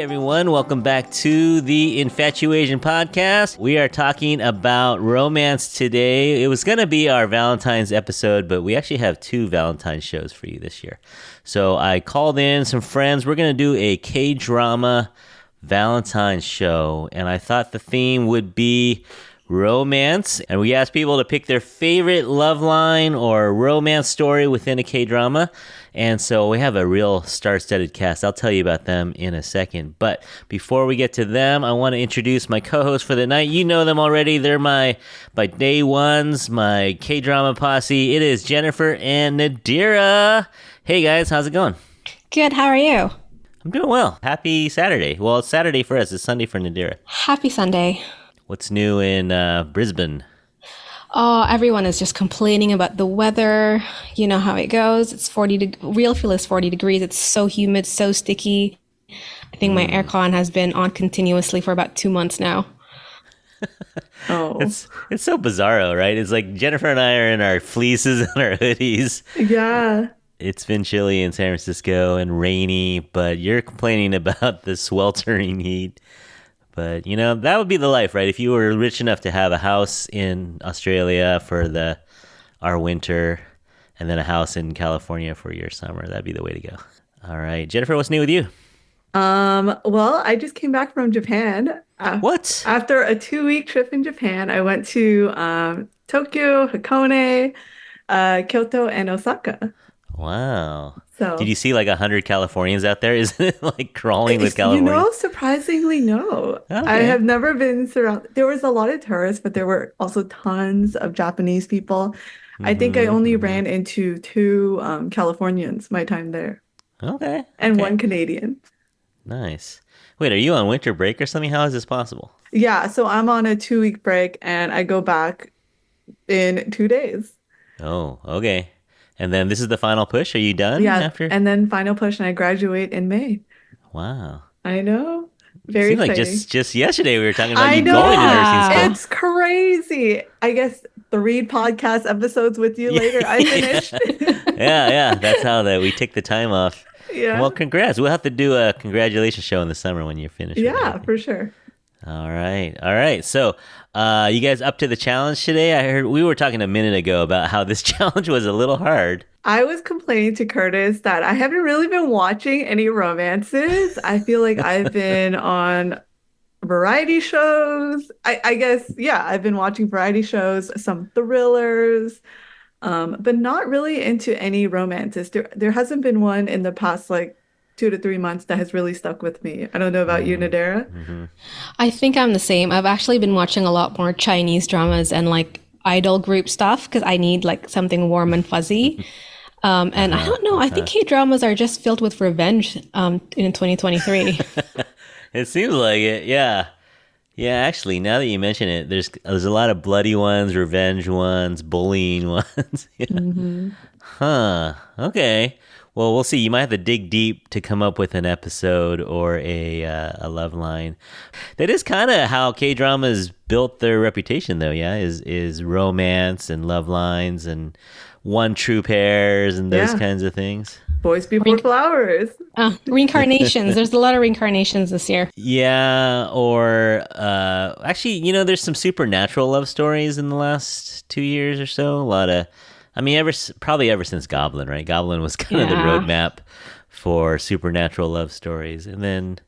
everyone. Welcome back to the InfatuAsian Podcast. We are talking about romance today. It was going to be our Valentine's episode, but we actually have 2 Valentine's shows for you this year. So I called in some friends. We're going to do a K-drama Valentine's show, and I thought the theme would be romance. And we asked people to pick their favorite love line or romance story within a K-drama. And so we have a real star-studded cast. I'll tell you about them in a second. But before we get to them, I want to introduce my co-host for the night. You know them already. They're my day ones, my K-drama posse. It is Jennifer and Nadira. Hey guys, how's it going? Good, how are you? I'm doing well. Happy Saturday. Well, it's Saturday for us. It's Sunday for Nadira. Happy Sunday. What's new in Brisbane? Oh, everyone is just complaining about the weather. You know how it goes. It's real feel is 40 degrees. It's so humid, so sticky. I think my aircon has been on continuously for about 2 months now. Oh, It's so bizarro, right? It's like Jennifer and I are in our fleeces and our hoodies. yeah. It's been chilly in San Francisco and rainy, but you're complaining about the sweltering heat. But, you know, that would be the life, right? If you were rich enough to have a house in Australia for our winter and then a house in California for your summer, that'd be the way to go. All right. Jennifer, what's new with you? Well, I just came back from Japan. What? After a 2-week trip in Japan, I went to Tokyo, Hakone, Kyoto, and Osaka. Wow. So, Did you see like 100 Californians out there? Isn't it like crawling with Californians? surprisingly, no. Okay. I have never been surrounded. There was a lot of tourists, but there were also tons of Japanese people. I think I only ran into 2 Californians my time there, Okay. and okay. 1 Canadian. Nice. Wait, are you on winter break or something? How is this possible? Yeah, so I'm on a 2-week break, and I go back in 2 days. Oh, okay. And then this is the final push? Are you done Yeah, after? and then final push, and I graduate in May. Wow. I know. Very Seemed like exciting. just yesterday we were talking about I you know. going to nursing school. It's crazy. I guess 3 podcast episodes with you later, I finished. Yeah. That's how we take the time off. Yeah. Well, congrats. We'll have to do a congratulations show in the summer when you're finished. with Yeah, it. for sure. All right. So, you guys up to the challenge today? I heard we were talking a minute ago about how this challenge was a little hard. I was complaining to Curtis that I haven't really been watching any romances. I feel like I've been on variety shows. I guess, yeah, I've been watching variety shows, some thrillers, but not really into any romances. There hasn't been one in the past like 2 to 3 months that has really stuck with me. I don't know about you, Nadira. Mm-hmm. I think I'm the same. I've actually been watching a lot more Chinese dramas and like idol group stuff because I need like something warm and fuzzy. And I don't know, I think K-dramas are just filled with revenge in 2023. It seems like it, yeah. Yeah, actually, now that you mention it, there's a lot of bloody ones, revenge ones, bullying ones. Yeah. Mm-hmm. Huh. Okay. Well, we'll see. You might have to dig deep to come up with an episode or a love line. That is kind of how K-dramas built their reputation, though. Yeah, is romance and love lines and one true pairs and those Yeah. kinds of things. Boys Before Flowers. Reincarnations. There's a lot of reincarnations this year. Yeah, or actually, you know, there's some supernatural love stories in the last 2 years or so. A lot of, I mean, probably ever since Goblin, right? Goblin was kind of the roadmap for supernatural love stories, and then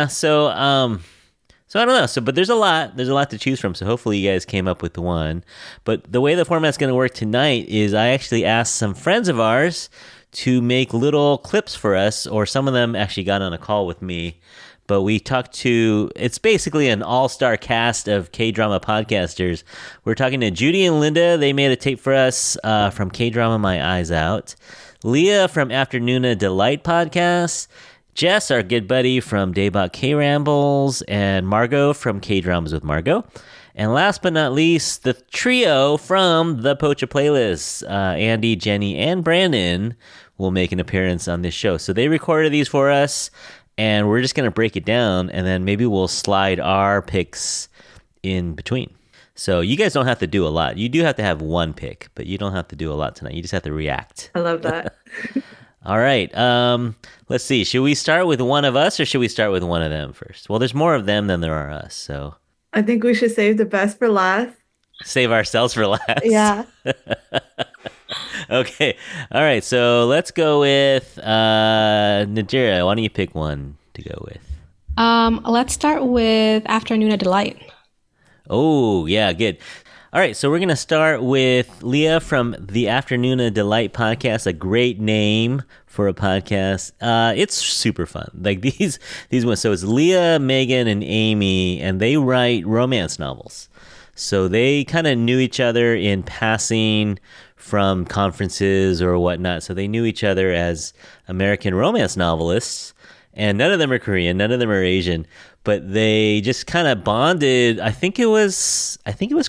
so I don't know. But there's a lot to choose from. So hopefully you guys came up with the one. But the way the format's going to work tonight is I actually asked some friends of ours to make little clips for us, or some of them actually got on a call with me. But we talked to, it's basically an all-star cast of K-drama podcasters. We're talking to Judy and Linda. They made a tape for us from K-drama My Eyes Out. Leah from Afternoona Delight Podcast. Jess, our good buddy from Daebak K-Rambles. And Margo from K-Drams with Margo. And last but not least, the trio from the Pocha Playlist. Andy, Jenny, and Brandon will make an appearance on this show. So they recorded these for us. And we're just going to break it down, and then maybe we'll slide our picks in between. So you guys don't have to do a lot. You do have to have one pick, but you don't have to do a lot tonight. You just have to react. I love that. All right. Let's see. Should we start with one of us or should we start with one of them first? Well, there's more of them than there are us, so I think we should save the best for last. save ourselves for last. Yeah. Okay. All right. So let's go with Nadira. Why don't you pick one to go with? Let's start with Afternoona Delight. Oh, yeah, good. All right, so we're going to start with Leah from the Afternoona Delight Podcast, a great name for a podcast. It's super fun. Like these ones. So it's Leah, Megan, and Amy, and they write romance novels. So they kind of knew each other in passing from conferences or whatnot. So they knew each other as American romance novelists. And none of them are Korean, none of them are Asian, but they just kind of bonded. I think it was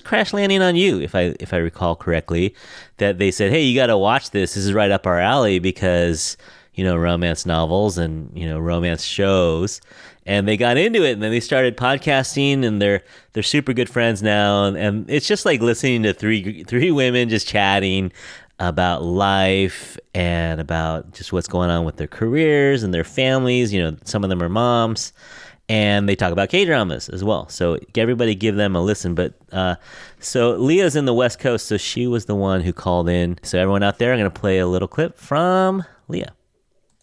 Crash Landing on You, if I recall correctly, that they said, "Hey, you got to watch this. This is right up our alley because, romance novels and, romance shows." And they got into it, and then they started podcasting, and they're super good friends now. And it's just like listening to three women just chatting about life and about just what's going on with their careers and their families. Some of them are moms, and they talk about K-dramas as well. So everybody give them a listen. But so Leah's in the West Coast, so she was the one who called in. So everyone out there, I'm going to play a little clip from Leah.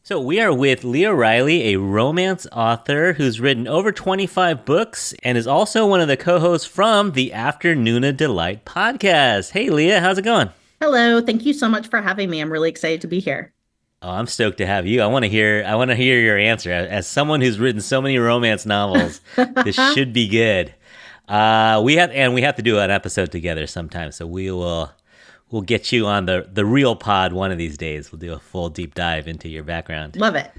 So we are with Leah Riley, a romance author who's written over 25 books and is also one of the co-hosts from the Afternoona Delight Podcast. Hey, Leah, how's it going? Hello. Thank you so much for having me. I'm really excited to be here. Oh, I'm stoked to have you. I want to hear your answer. As someone who's written so many romance novels, this should be good. We have to do an episode together sometime. So we'll get you on the real pod one of these days. We'll do a full deep dive into your background. Love it.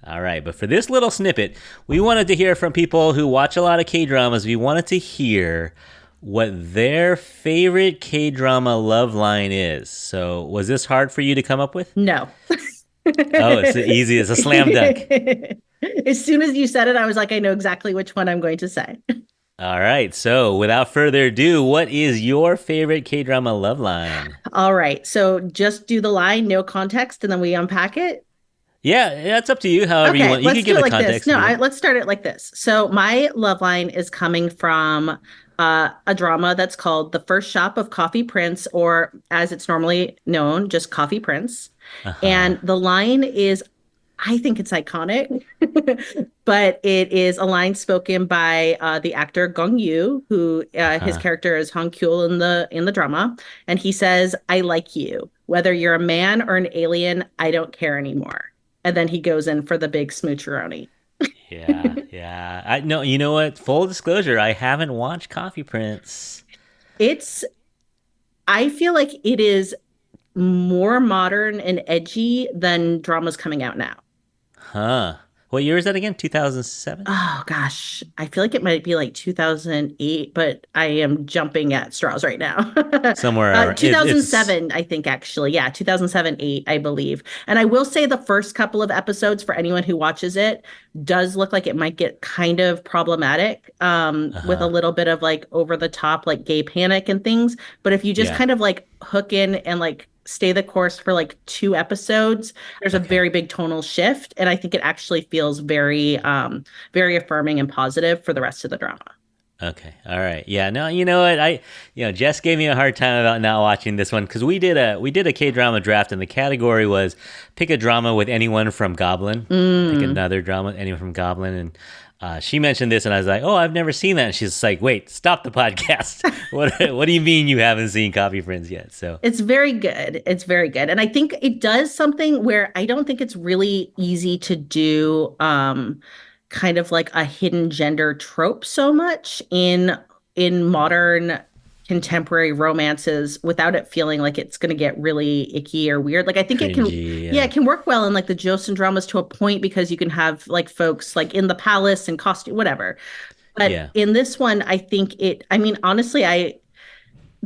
All right, but for this little snippet, we wanted to hear from people who watch a lot of K-dramas. We wanted to hear what their favorite K-drama love line is. So was this hard for you to come up with? No. Oh, it's easy. It's a slam dunk. As soon as you said it, I was like, I know exactly which one I'm going to say. All right. So without further ado, what is your favorite K-drama love line? All right. So just do the line, no context, and then we unpack it. Yeah, that's up to you. However you want. You can give the context. Let's start it like this. So my love line is coming from a drama that's called The First Shop of Coffee Prince, or as it's normally known, just Coffee Prince. Uh-huh. And the line is, I think it's iconic, but it is a line spoken by the actor Gong Yoo, who his character is Hong Kyul in the drama. And he says, "I like you. Whether you're a man or an alien, I don't care anymore." And then he goes in for the big smoocheroni. Yeah. I know. You know what? Full disclosure, I haven't watched Coffee Prince. I feel like it is more modern and edgy than dramas coming out now. Huh. What year is that again? 2007? Oh, gosh. I feel like it might be like 2008, but I am jumping at straws right now. Somewhere around. 2007, I think, actually. Yeah, 2007-8, I believe. And I will say the first couple of episodes, for anyone who watches it, does look like it might get kind of problematic with a little bit of like over the top, like gay panic and things. But if you just kind of like hook in and like stay the course for like 2 episodes, there's a very big tonal shift, and I think it actually feels very very affirming and positive for the rest of the drama. Okay. All right. Yeah. No, you know what? Jess gave me a hard time about not watching this one because we did a K-drama draft, and the category was pick a drama with anyone from Goblin. Pick another drama with anyone from Goblin, and she mentioned this, and I was like, "Oh, I've never seen that." And she's like, "Wait, stop the podcast. What do you mean you haven't seen Coffee Prince yet?" So it's very good. It's very good, and I think it does something where I don't think it's really easy to do. Kind of like a hidden gender trope so much in modern contemporary romances without it feeling like it's going to get really icky or weird. Like I think cringy, it can work well in like the Joseon dramas to a point because you can have like folks like in the palace and costume, whatever. But in this one, I think honestly,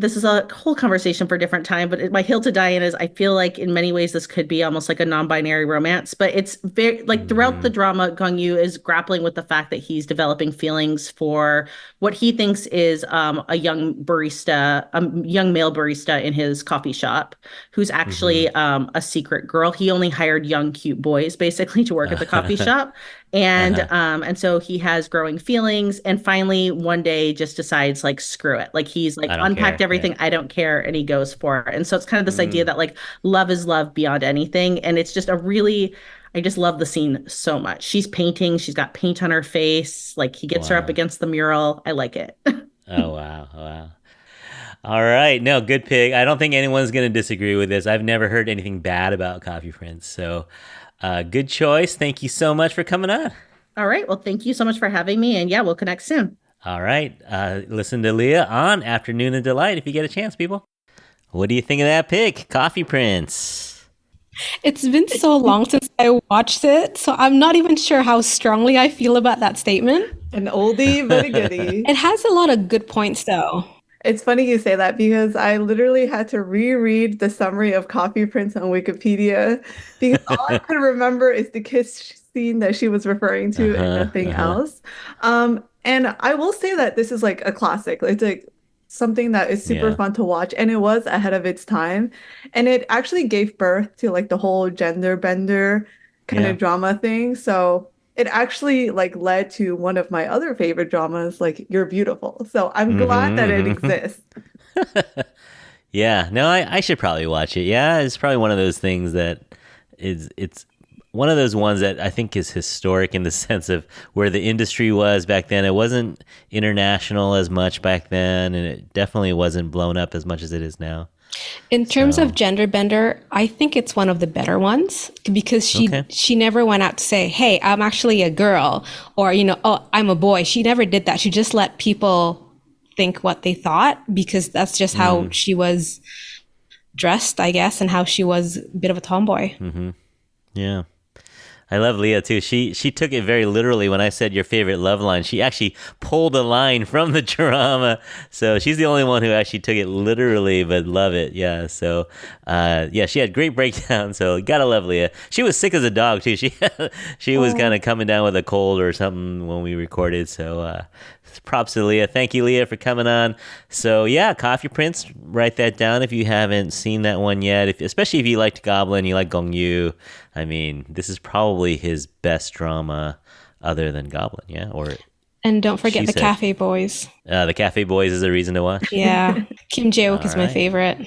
this is a whole conversation for a different time, but my hill to die in is I feel like in many ways this could be almost like a non-binary romance, but it's very like throughout the drama, Gong Yu is grappling with the fact that he's developing feelings for what he thinks is a young barista, a young male barista in his coffee shop, who's actually a secret girl. He only hired young, cute boys basically to work at the coffee shop. And so he has growing feelings, and finally one day just decides like screw it, like he's like unpacked everything. I don't care, and he goes for it. And so it's kind of this idea that like love is love beyond anything, and it's just a really, I just love the scene so much. She's painting, she's got paint on her face, like he gets her up against the mural. I like it. Oh wow. All right, no, good pick. I don't think anyone's going to disagree with this. I've never heard anything bad about Coffee Prince, so good choice. Thank you so much for coming on. All right. Well, thank you so much for having me. And yeah, we'll connect soon. All right. Listen to Leah on Afternoona Delight if you get a chance, people. What do you think of that pick, Coffee Prince? It's been so long since I watched it, so I'm not even sure how strongly I feel about that statement. An oldie but a goodie. It has a lot of good points, though. It's funny you say that because I literally had to reread the summary of Coffee Prince on Wikipedia because all I could remember is the kiss scene that she was referring to and nothing else. And I will say that this is like a classic. It's like something that is super fun to watch, and it was ahead of its time. And it actually gave birth to like the whole gender bender kind of drama thing. So it actually like led to one of my other favorite dramas, like You're Beautiful. So I'm glad that it exists. Yeah, no, I should probably watch it. Yeah, it's probably one of those things that it's one of those ones that I think is historic in the sense of where the industry was back then. It wasn't international as much back then, and it definitely wasn't blown up as much as it is now. In terms of gender bender, I think it's one of the better ones because she never went out to say, hey, I'm actually a girl, or, you know, oh, I'm a boy. She never did that. She just let people think what they thought because that's just how she was dressed, I guess, and how she was a bit of a tomboy. Mm-hmm. Yeah. I love Leah too. She took it very literally when I said your favorite love line. She actually pulled a line from the drama. So she's the only one who actually took it literally, but love it. Yeah. So she had great breakdown. So gotta love Leah. She was sick as a dog too. She was kind of coming down with a cold or something when we recorded. So props to Leah. Thank you, Leah, for coming on. So yeah, Coffee Prince, write that down if you haven't seen that one yet. Especially if you liked Goblin, you like Gong Yu. I mean, this is probably his best drama other than Goblin, yeah? And don't forget the Cafe Boys. The Cafe Boys is a reason to watch. Yeah. Kim Jae-wook is my favorite.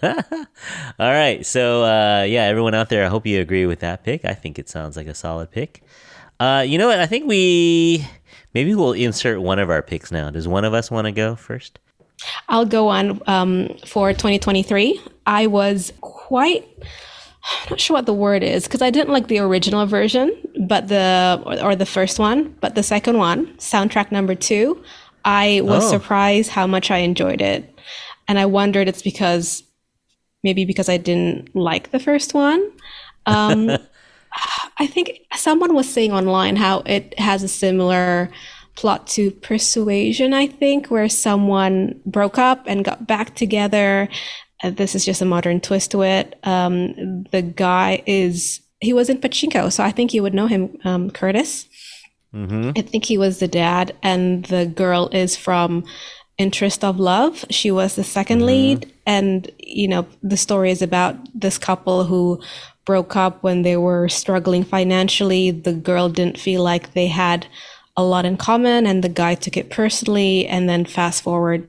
All right. So, everyone out there, I hope you agree with that pick. I think it sounds like a solid pick. You know what? I think maybe we'll insert one of our picks now. Does one of us want to go first? I'll go on for 2023. I was I'm not sure what the word is because I didn't like the original version, but the first one, but the second one, soundtrack number 2, I was surprised how much I enjoyed it. And I wondered it's because I didn't like the first one. I think someone was saying online how it has a similar plot to Persuasion, I think, where someone broke up and got back together. This is just a modern twist to it. The guy he was in Pachinko, so I think you would know him, Curtis. Mm-hmm. I think he was the dad, and the girl is from Interest of Love. She was the second lead, and, you know, the story is about this couple who broke up when they were struggling financially. The girl didn't feel like they had a lot in common, and the guy took it personally, and then fast forward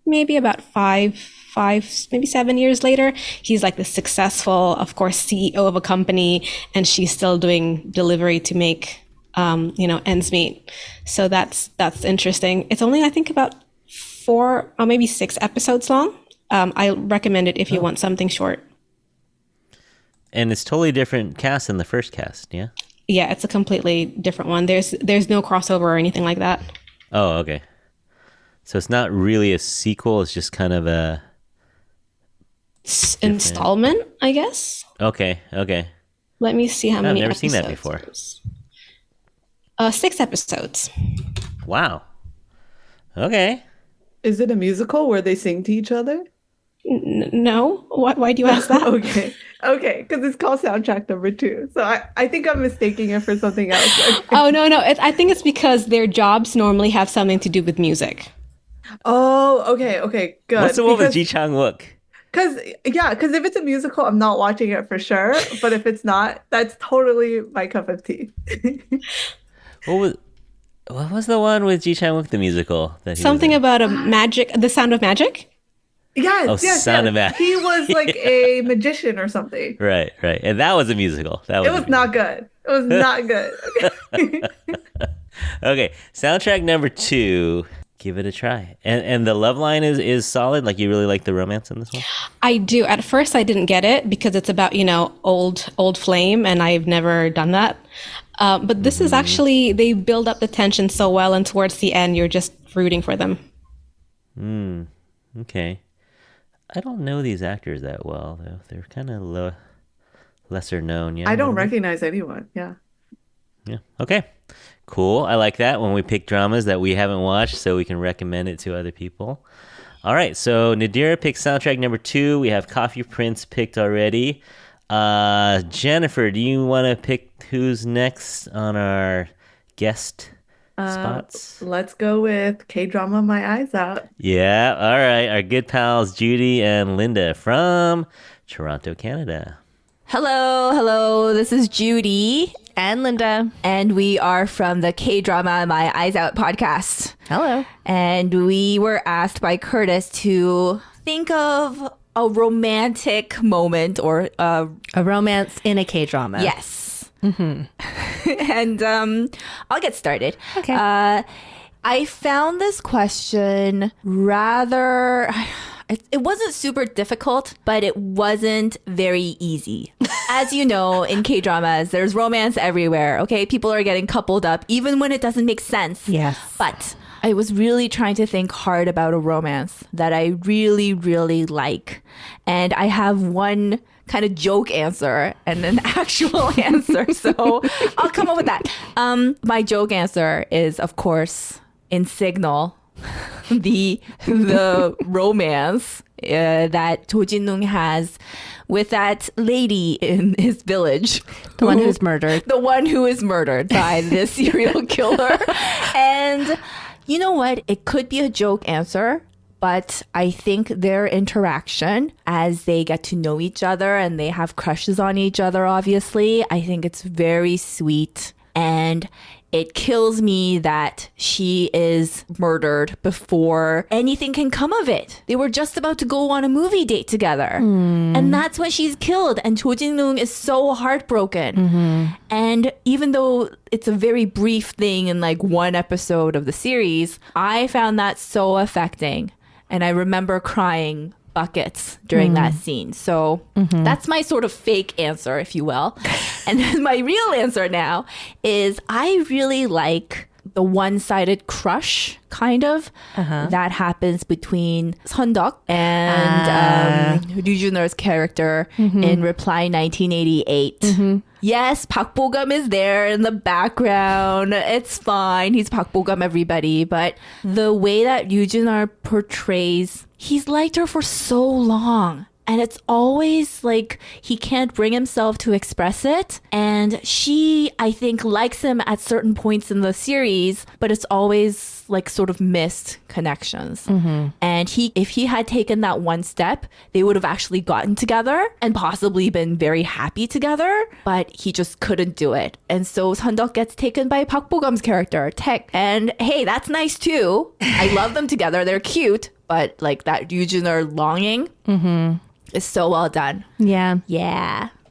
maybe about 7 years later, he's like the successful, of course, CEO of a company, and she's still doing delivery to make, ends meet. So that's interesting. It's only, I think, about 4 or maybe 6 episodes long. I recommend it if you want something short. And it's totally different cast than the first cast, yeah? Yeah, it's a completely different one. There's no crossover or anything like that. Oh, okay. So it's not really a sequel. It's just kind of a installment, I guess. Okay. Let me see how many I've never episodes. seen that before. 6 episodes. Wow. Okay. Is it a musical where they sing to each other? No. Why do you ask that? Okay, because it's called soundtrack number 2. So I think I'm mistaking it for something else. Okay. Oh, no. I think it's because their jobs normally have something to do with music. Oh, okay, good. What's the one with Ji Chang-wook? Because if it's a musical, I'm not watching it for sure. But if it's not, that's totally my cup of tea. What was the one with Ji Chang-wook, the musical? Something about The Sound of Magic? Yes. Sound of Magic. He was like a magician or something. Right. And that was a musical. It was not good. It was not good. Okay, soundtrack number 2. Give it a try. And the love line is solid. Like, you really like the romance in this one? I do. At first, I didn't get it because it's about, old flame, and I've never done that. But this is actually, they build up the tension so well, and towards the end, you're just rooting for them. Okay. I don't know these actors that well, though. They're kind of lesser known. Yeah, I don't recognize anyone. Yeah. Okay. Cool. I like that when we pick dramas that we haven't watched so we can recommend it to other people. All right. So Nadira picked soundtrack number 2. We have Coffee Prince picked already. Jennifer, do you want to pick who's next on our guest spots? Let's go with K-drama My Eyes Out. Yeah. All right. Our good pals, Judy and Linda from Toronto, Canada. Hello. This is Judy. And Linda. And we are from the K-Drama My Eyes Out podcast. Hello. And we were asked by Curtis to think of a romantic moment or a romance in a K-drama. Yes. And I'll get started. Okay. I found this question rather... It wasn't super difficult, but it wasn't very easy. As you know, in K-dramas, there's romance everywhere, okay? People are getting coupled up, even when it doesn't make sense. Yes. But I was really trying to think hard about a romance that I really, really like. And I have one kind of joke answer and an actual answer. So I'll come up with that. My joke answer is, of course, in Signal. the romance that Cho Jin-woong has with that lady in his village. The one who's murdered. The one who is murdered by this serial killer. And you know what? It could be a joke answer, but I think their interaction as they get to know each other and they have crushes on each other, obviously, I think it's very sweet. And it kills me that she is murdered before anything can come of it. They were just about to go on a movie date together. And that's when she's killed. And Cho Jin-woong is so heartbroken. And even though it's a very brief thing in like one episode of the series, I found that so affecting. And I remember crying buckets during that scene. So that's my sort of fake answer, if you will. And then my real answer now is I really like the one-sided crush, kind of, that happens between Sun-deok and Ryu Jun-ho's character in Reply 1988. Yes, Park Bo-gum is there in the background. It's fine. He's Park Bo-gum, everybody. But the way that Ryu Jun-ho portrays, he's liked her for so long. And it's always like he can't bring himself to express it. And she, I think, likes him at certain points in the series, but it's always like sort of missed connections. And if he had taken that one step, they would have actually gotten together and possibly been very happy together, but he just couldn't do it. And so Sun-deok gets taken by Park Bo-gum's character, Taek. And hey, that's nice too. I love them together. They're cute, but like that Ryu Jun-ho longing. Is so well done. Yeah.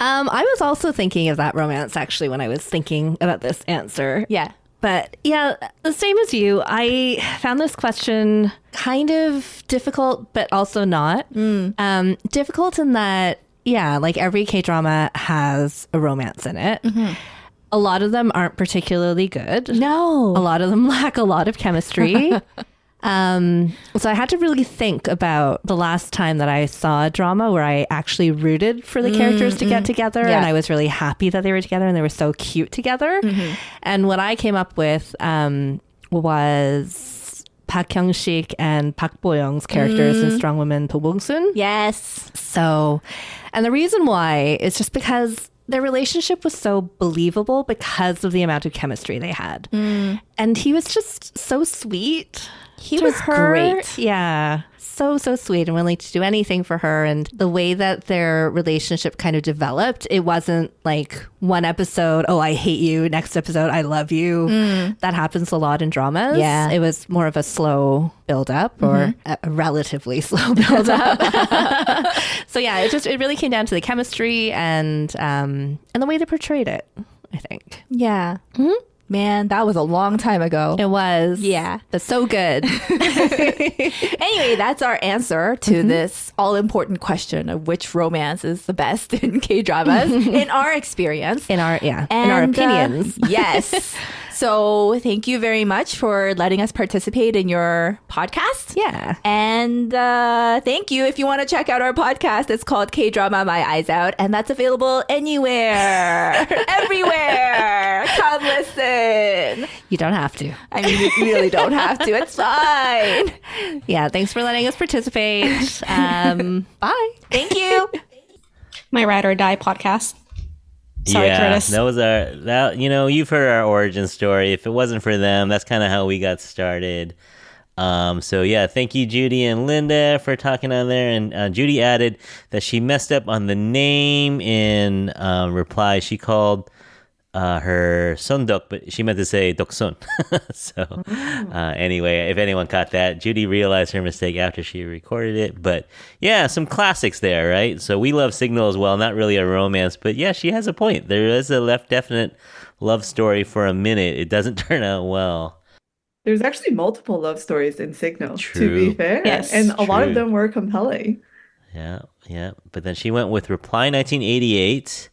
I was also thinking of that romance actually when I was thinking about this answer. Yeah. But yeah, the same as you. I found this question kind of difficult, but also not. Difficult in that, yeah, like every K-drama has a romance in it. A lot of them aren't particularly good. No. A lot of them lack a lot of chemistry. So I had to really think about the last time that I saw a drama where I actually rooted for the characters to get together, and I was really happy that they were together and they were so cute together. And what I came up with was Park Hyung-sik and Park Bo-young's characters in Strong Woman Do Bong-soon. Yes. So, and the reason why is just because their relationship was so believable because of the amount of chemistry they had. And he was just so sweet. He to was her. great. Yeah. So sweet and willing to do anything for her. And the way that their relationship kind of developed, it wasn't like one episode, oh, I hate you. Next episode, I love you. That happens a lot in dramas. Yeah. It was more of a slow build up or a relatively slow build up. So yeah, it really came down to the chemistry and the way they portrayed it, I think. Yeah. Man, that was a long time ago. It was. Yeah. But so good. Anyway, that's our answer to this all-important question of which romance is the best in K-dramas, in our experience. In our opinions. Yes. So thank you very much for letting us participate in your podcast. Yeah. And thank you. If you want to check out our podcast, it's called K-Drama My Eyes Out, and that's available anywhere, everywhere. Come listen. You don't have to. I mean, you really don't have to. It's fine. Yeah. Thanks for letting us participate. Bye. Thank you. My Ride or Die podcast. Sorry, yeah, Curtis. that was you've heard our origin story. If it wasn't for them, that's kind of how we got started. So yeah, thank you, Judy and Linda, for talking on there. And Judy added that she messed up on the name in reply. She called her Sondok, but she meant to say Doksun. So anyway, if anyone caught that, Judy realized her mistake after she recorded it. But yeah, some classics there, right? So we love Signal as well. Not really a romance, but yeah, she has a point. There is a definite love story for a minute. It doesn't turn out well. There's actually multiple love stories in Signal, to True. be fair. Yes, and a lot of true. them were compelling. Yeah. But then she went with Reply 1988.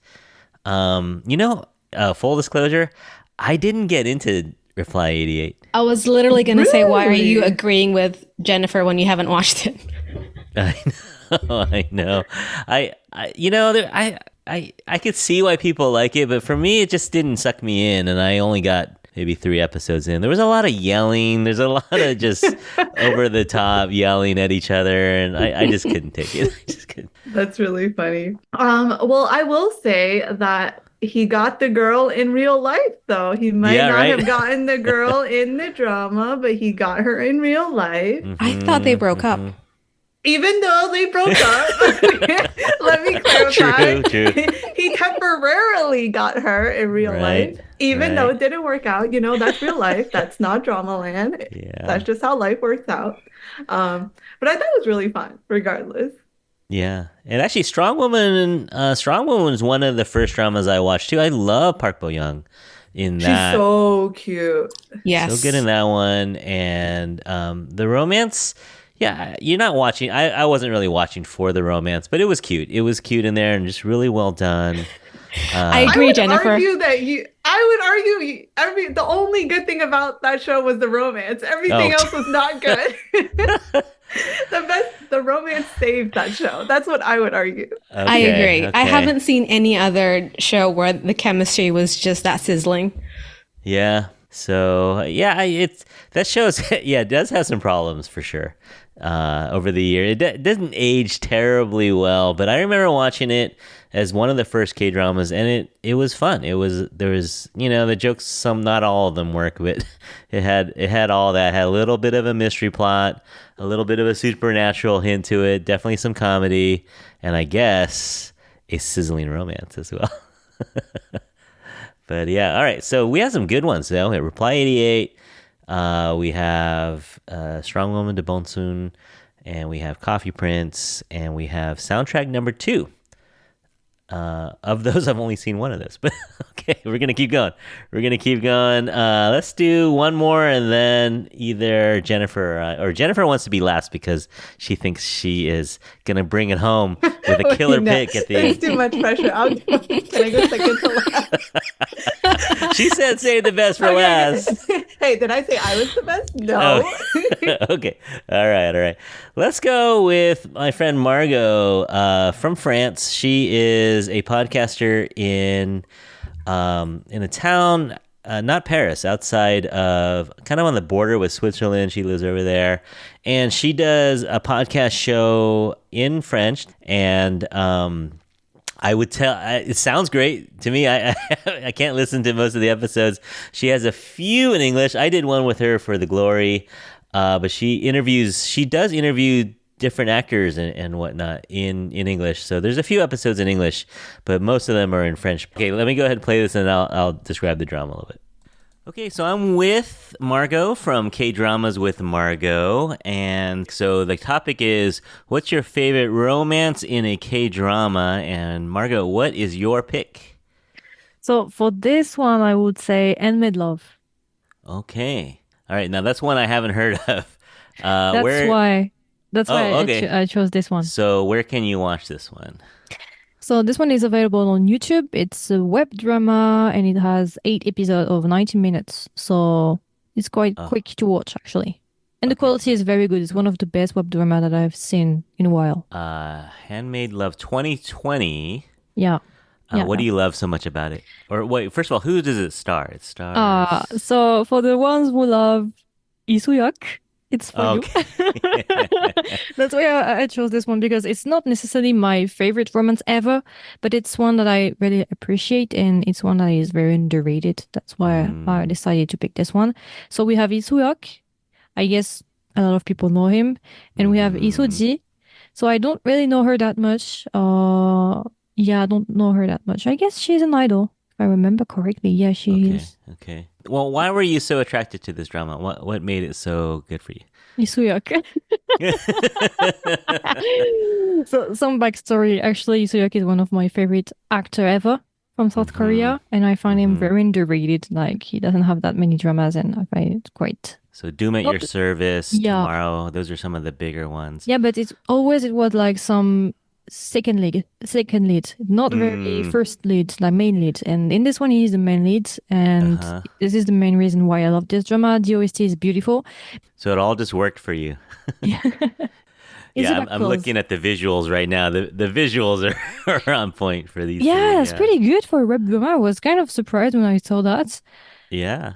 Full disclosure, I didn't get into Reply 88. I was literally going to say, why are you Really? agreeing with Jennifer when you haven't watched it? I know. I could see why people like it, but for me, it just didn't suck me in, and I only got maybe 3 episodes in. There was a lot of yelling. There's a lot of just over the top yelling at each other, and I just couldn't take it. I just couldn't. That's really funny. Well, I will say that he got the girl in real life, though. He might Yeah, not right? have gotten the girl in the drama, but he got her in real life. I thought they broke up. Even though they broke up, let me clarify. True. He temporarily got her in real Right, life, even though right. it didn't work out. That's real life. That's not drama land. Yeah. That's just how life works out. But I thought it was really fun, regardless. Yeah, and actually, Strong Woman is one of the first dramas I watched too. I love Park Bo Young in that. She's so cute. Yes. So good in that one, and the romance. Yeah, you're not watching. I wasn't really watching for the romance, but it was cute. It was cute in there and just really well done. I agree, I would Jennifer. argue the only good thing about that show was the romance. Everything Oh. else was not good. The romance saved that show. That's what I would argue. I agree. I okay. haven't seen any other show where the chemistry was just that sizzling. Yeah. So yeah, that shows. Yeah, it does have some problems for sure. Over the year, it doesn't age terribly well, but I remember watching it as one of the first K dramas, and it was fun. There was the jokes. Not all of them work, but it had all that. It had a little bit of a mystery plot, a little bit of a supernatural hint to it, definitely some comedy, and I guess a sizzling romance as well. But yeah, all right. So we have some good ones though. At Reply 88, we have Strong Woman Do Bong-soon, and we have Coffee Prince, and we have soundtrack number 2. Of those, I've only seen one of those, but okay, we're gonna keep going. Let's do one more, and then either Jennifer or Jennifer wants to be last because she thinks she is gonna bring it home with a killer No, pick at the There's end. too much pressure. Can I go second to last? She said, "Save the best for Okay. last." Hey, did I say I was the best? No. Okay. All right. Let's go with my friend Margo from France. She is a podcaster in a town not Paris, outside of, kind of on the border with Switzerland. She lives over there, and she does a podcast show in French. And I would tell, it sounds great to me. I I can't listen to most of the episodes. She has a few in English. I did one with her for The Glory, but she does interview different actors and whatnot in English. So there's a few episodes in English, but most of them are in French. Okay, let me go ahead and play this, and I'll describe the drama a little bit. Okay, so I'm with Margo from Kdrams with Margo, and so the topic is, what's your favorite romance in a K-drama? And Margo, what is your pick? So for this one, I would say Handmade Love. Okay, all right, now that's one I haven't heard of. That's why okay. I chose this one. So where can you watch this one? So this one is available on YouTube. It's a web drama and it has 8 episodes of 90 minutes. So it's quite quick to watch, actually. And the quality is very good. It's one of the best web drama that I've seen in a while. Handmade Love 2020. Yeah. What do you love so much about it? Or wait, first of all, who does it star? It stars... So for the ones who love Lee Soo-hyuk, it's for you. That's why I chose this one, because it's not necessarily my favorite romance ever, but it's one that I really appreciate, and it's one that is very underrated. That's why I decided to pick this one. So we have Lee Soo-hyuk. I guess a lot of people know him. And we have Lee Soo-ji. So I don't really know her that much. I don't know her that much. I guess she's an idol, if I remember correctly. Yeah, she is. Okay. Well, why were you so attracted to this drama? What made it so good for you? Lee Soo-hyuk. So some backstory. Actually, Lee Soo-hyuk is one of my favorite actor ever from South Korea, and I find him very underrated. Like, he doesn't have that many dramas, and I find it quite. So Doom at Your Service, Tomorrow, those are some of the bigger ones. Yeah, but it was like some second lead, not very first lead, like main lead. And in this one, he is the main lead, and this is the main reason why I love this drama. The OST is beautiful. So it all just worked for you. I'm looking at the visuals right now. The visuals are on point for these. Yeah, it's pretty good for a web drama. I was kind of surprised when I saw that. Yeah.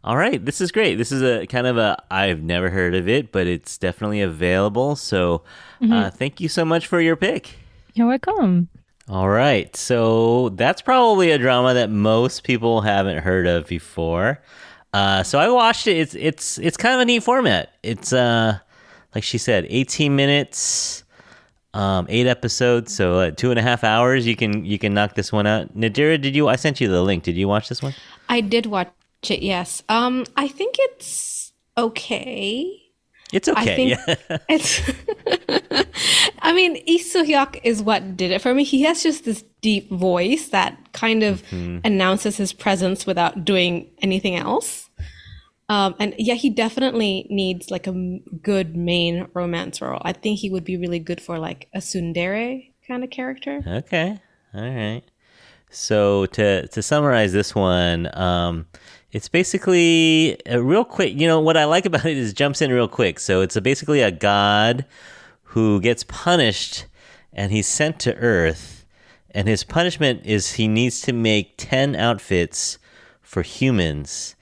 All right, this is great. This is a kind of I've never heard of it, but it's definitely available. So thank you so much for your pick. You're welcome. All right, so that's probably a drama that most people haven't heard of before. So I watched it. It's kind of a neat format. It's like she said, 18 minutes, 8 episodes, so 2.5 hours. You can knock this one out. Nadira, I sent you the link. Did you watch this one? I did watch it, yes. I think it's okay. It's okay. It's. I mean, Lee Soo-hyuk is what did it for me. He has just this deep voice that kind of announces his presence without doing anything else. And yeah, he definitely needs like a good main romance role. I think he would be really good for like a tsundere kind of character. Okay, all right. So to summarize this one, it's basically a real quick. You know what I like about it is jumps in real quick. So it's basically a god who gets punished, and he's sent to Earth, and his punishment is he needs to make 10 outfits for humans.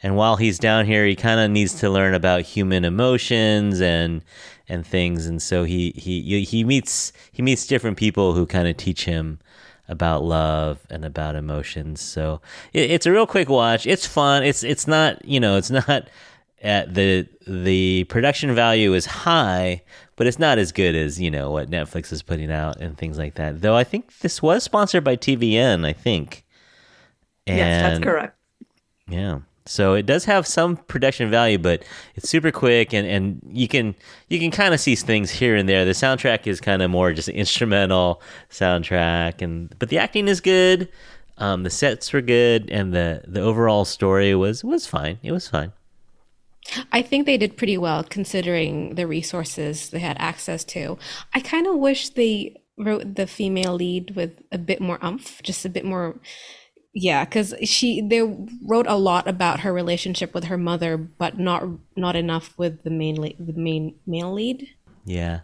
And while he's down here, he kind of needs to learn about human emotions and things. And so he meets different people who kind of teach him about love and about emotions. So it's a real quick watch. It's fun. It's not, it's not at the production value is high, but it's not as good as, what Netflix is putting out and things like that. Though I think this was sponsored by TVN, I think. Yes, that's correct. Yeah. So it does have some production value, but it's super quick, and you can kind of see things here and there. The soundtrack is kind of more just an instrumental soundtrack, but the acting is good, the sets were good, and the overall story was fine. It was fine. I think they did pretty well considering the resources they had access to. I kind of wish they wrote the female lead with a bit more oomph, just a bit more. Yeah, because they wrote a lot about her relationship with her mother, but not enough with the main male lead. Yeah,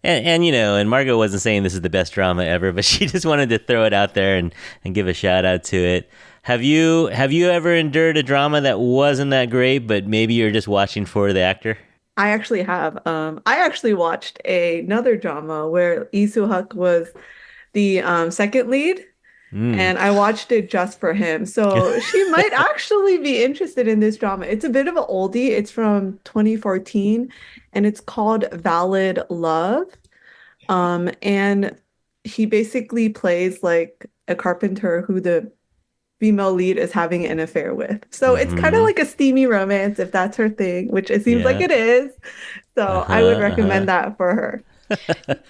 And and Margo wasn't saying this is the best drama ever, but she just wanted to throw it out there and give a shout out to it. Have you ever endured a drama that wasn't that great, but maybe you're just watching for the actor? I actually have. I actually watched another drama where Lee Soo-hyuk was the second lead, and I watched it just for him. So she might actually be interested in this drama. It's a bit of an oldie. It's from 2014, and it's called Valid Love. And he basically plays like a carpenter who the female lead is having an affair with. So it's kind of like a steamy romance, if that's her thing, which it seems like it is. So I would recommend that for her.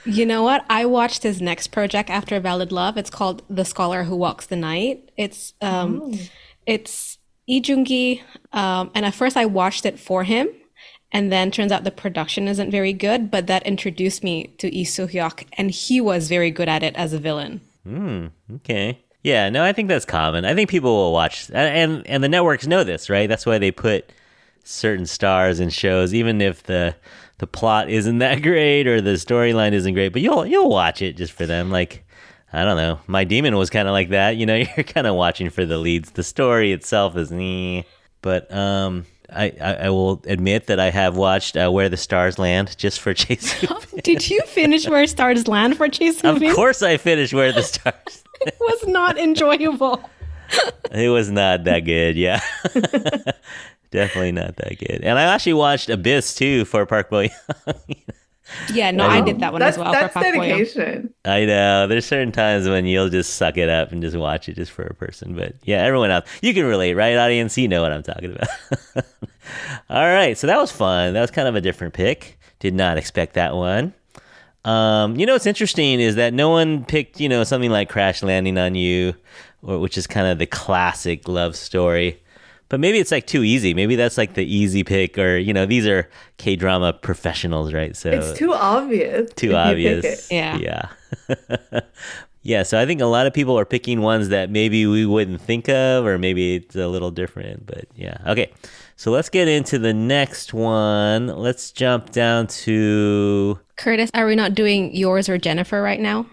You know what? I watched his next project after Valid Love. It's called The Scholar Who Walks the Night. It's Lee Joon-gi, and at first I watched it for him, and then turns out the production isn't very good, but that introduced me to Lee Soo-hyuk, and he was very good at it as a villain. Okay. Yeah, no, I think that's common. I think people will watch, and the networks know this, right? That's why they put certain stars in shows, even if the plot isn't that great or the storyline isn't great, but you'll watch it just for them. Like, I don't know, My Demon was kind of like that. You're kind of watching for the leads. The story itself is but I will admit that I have watched Where the Stars Land just for Jae Soo-bin. Did you finish Where Stars Land for Jae Soo-bin? Of course I finished Where the Stars It was not enjoyable. It was not that good, yeah. Definitely not that good. And I actually watched Abyss too for Park Bo-young. Yeah, no, I did that one as well. That's for Park Bo-young. dedication. I know. There's certain times when you'll just suck it up and just watch it just for a person. But yeah, everyone else, you can relate, right, audience? You know what I'm talking about. All right, so that was fun. That was kind of a different pick. Did not expect that one. What's interesting is that no one picked, something like Crash Landing on You, which is kind of the classic love story. But maybe it's like too easy. Maybe that's like the easy pick, or these are K-drama professionals, right? So it's too obvious. Too obvious. Yeah. Yeah. So I think a lot of people are picking ones that maybe we wouldn't think of, or maybe it's a little different. But yeah. Okay. So let's get into the next one. Let's jump down to Curtis. Are we not doing yours or Jennifer right now?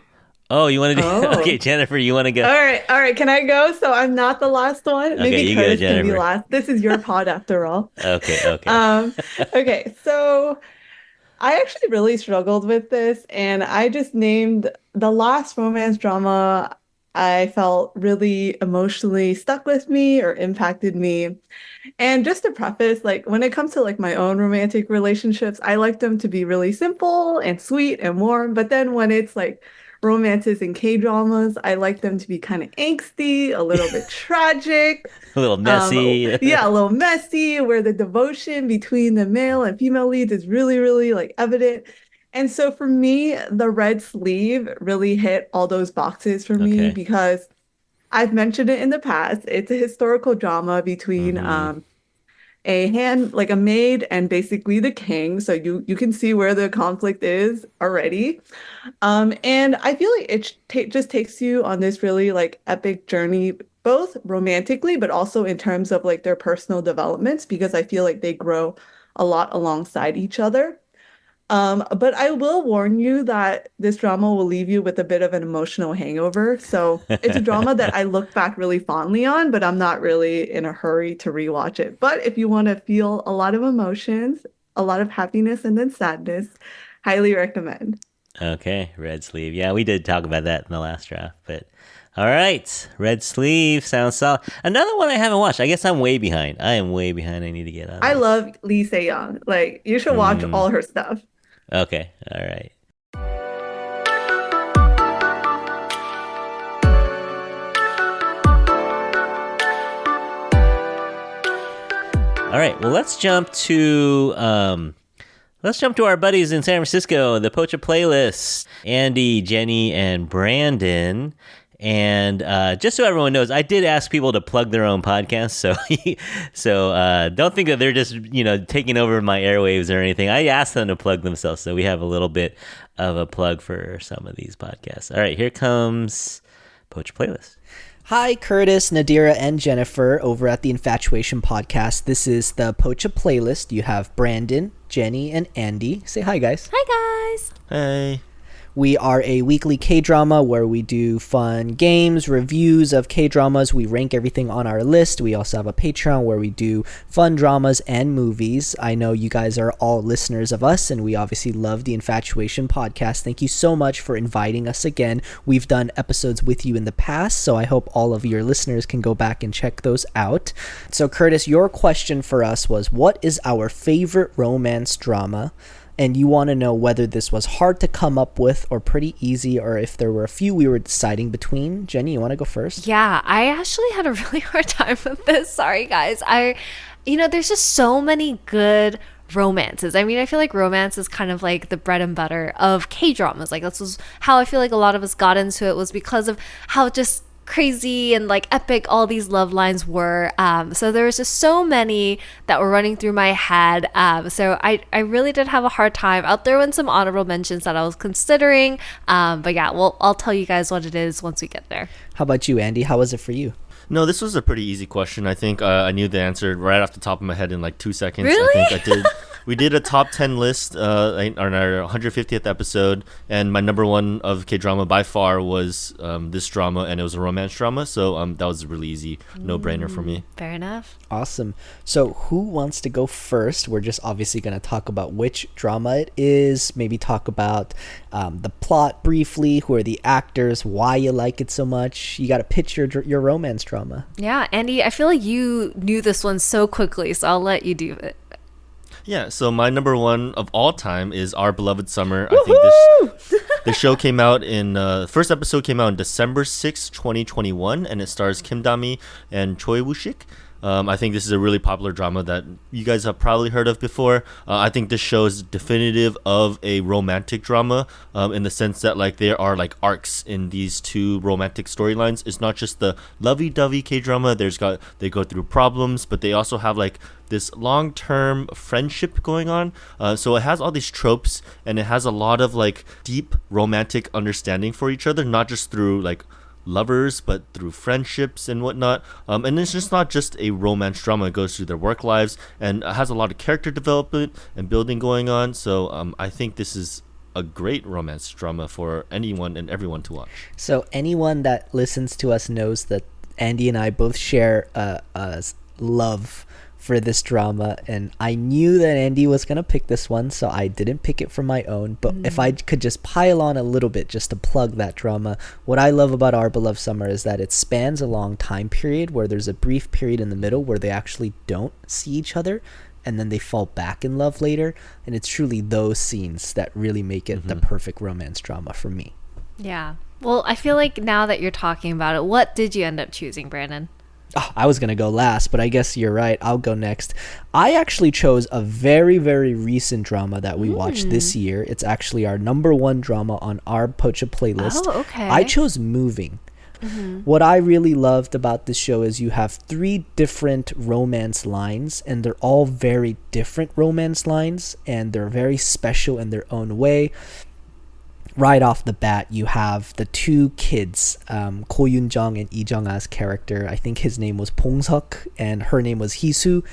Oh, you want to do? Okay, Jennifer, you want to go? All right. Can I go? So I'm not the last one. Okay, Maybe you go, Curtis can be Jennifer. last. This is your pod after all. Okay. Okay. So I actually really struggled with this, and I just named the last romance drama I felt really emotionally stuck with me or impacted me. And just to preface, like when it comes to like my own romantic relationships, I like them to be really simple and sweet and warm. But then when it's like romances and K-dramas, I like them to be kind of angsty, a little bit tragic. A little messy. Yeah, a little messy, where the devotion between the male and female leads is really, really like evident. And so for me, The Red Sleeve really hit all those boxes for me because I've mentioned it in the past. It's a historical drama between a maid and basically the king. So you can see where the conflict is already. And I feel like it just takes you on this really like epic journey, both romantically, but also in terms of like their personal developments, because I feel like they grow a lot alongside each other. But I will warn you that this drama will leave you with a bit of an emotional hangover. So it's a drama that I look back really fondly on, but I'm not really in a hurry to rewatch it. But if you want to feel a lot of emotions, a lot of happiness and then sadness, highly recommend. Okay, Red Sleeve. Yeah, we did talk about that in the last draft, but all right, Red Sleeve sounds solid. Another one I haven't watched. I guess I'm way behind. I am way behind. I need to get on. I love Lee Se-young. Like, you should watch all her stuff. Okay, all right. All right, well, let's jump to our buddies in San Francisco, the Pocha Playlist, Andy, Jenny, and Brandon. And just so everyone knows, I did ask people to plug their own podcasts, so don't think that they're just taking over my airwaves or anything. I asked them to plug themselves, so we have a little bit of a plug for some of these podcasts. All right, here comes Pocha Playlist. Hi, Curtis, Nadira, and Jennifer over at the InfatuAsian Podcast. This is the Pocha Playlist. You have Brandon, Jenny, and Andy. Say hi, guys. Hi, guys. Hey. We are a weekly K-drama where we do fun games, reviews of K-dramas. We rank everything on our list. We also have a Patreon where we do fun dramas and movies. I know you guys are all listeners of us, and we obviously love the InfatuAsian Podcast. Thank you so much for inviting us again. We've done episodes with you in the past, so I hope all of your listeners can go back and check those out. So Curtis, your question for us was, what is our favorite romance drama? And you want to know whether this was hard to come up with or pretty easy, or if there were a few we were deciding between. Jenny, you want to go first? Yeah, I actually had a really hard time with this. Sorry, guys. There's just so many good romances. I mean, I feel like romance is kind of like the bread and butter of K-dramas. Like, this was how I feel like a lot of us got into it, was because of how just crazy and like epic all these love lines were. So there was just so many that were running through my head. So I really did have a hard time. I'll throw in some honorable mentions that I was considering. But yeah, I'll tell you guys what it is once we get there. How about you, Andy? How was it for you? No, this was a pretty easy question. I think I knew the answer right off the top of my head in like 2 seconds. Really? I think I did. We did a top 10 list on our 150th episode, and my number one of K-drama by far was this drama, and it was a romance drama, so that was a really easy no-brainer for me. Fair enough. Awesome. So who wants to go first? We're just obviously going to talk about which drama it is, maybe talk about the plot briefly, who are the actors, why you like it so much. You got to pitch your romance drama. Yeah, Andy, I feel like you knew this one so quickly, so I'll let you do it. Yeah, so my number one of all time is Our Beloved Summer. I think the show came out first episode came out in December 6, 2021, and it stars Kim Da-mi and Choi Woo-sik. I think this is a really popular drama that you guys have probably heard of before. I think this show is definitive of a romantic drama in the sense that like there are like arcs in these two romantic storylines. It's not just the lovey-dovey K-drama. They go through problems, but they also have like this long-term friendship going on. So it has all these tropes, and it has a lot of like deep romantic understanding for each other, not just through like lovers, but through friendships and whatnot. And it's just not just a romance drama. It goes through their work lives and has a lot of character development and building going on. So I think this is a great romance drama for anyone and everyone to watch. So anyone that listens to us knows that Andy and I both share a love for this drama, and I knew that Andy was gonna pick this one, so I didn't pick it for my own. But if I could just pile on a little bit just to plug that drama, what I love about Our Beloved Summer is that it spans a long time period where there's a brief period in the middle where they actually don't see each other, and then they fall back in love later, and it's truly those scenes that really make it the perfect romance drama for me. Yeah. Well, I feel like now that you're talking about it, what did you end up choosing, Brandon? Oh, I was going to go last, but I guess you're right. I'll go next. I actually chose a very, very recent drama that we watched this year. It's actually our number one drama on our Pocha playlist. Oh, okay. I chose Moving. What I really loved about this show is you have 3 different romance lines, and they're all very different romance lines, and they're very special in their own way. Right off the bat, you have the 2 kids, Ko Yoon-jung and Lee Jung-a's character. I think his name was Pong-seok and her name was Hee-soo.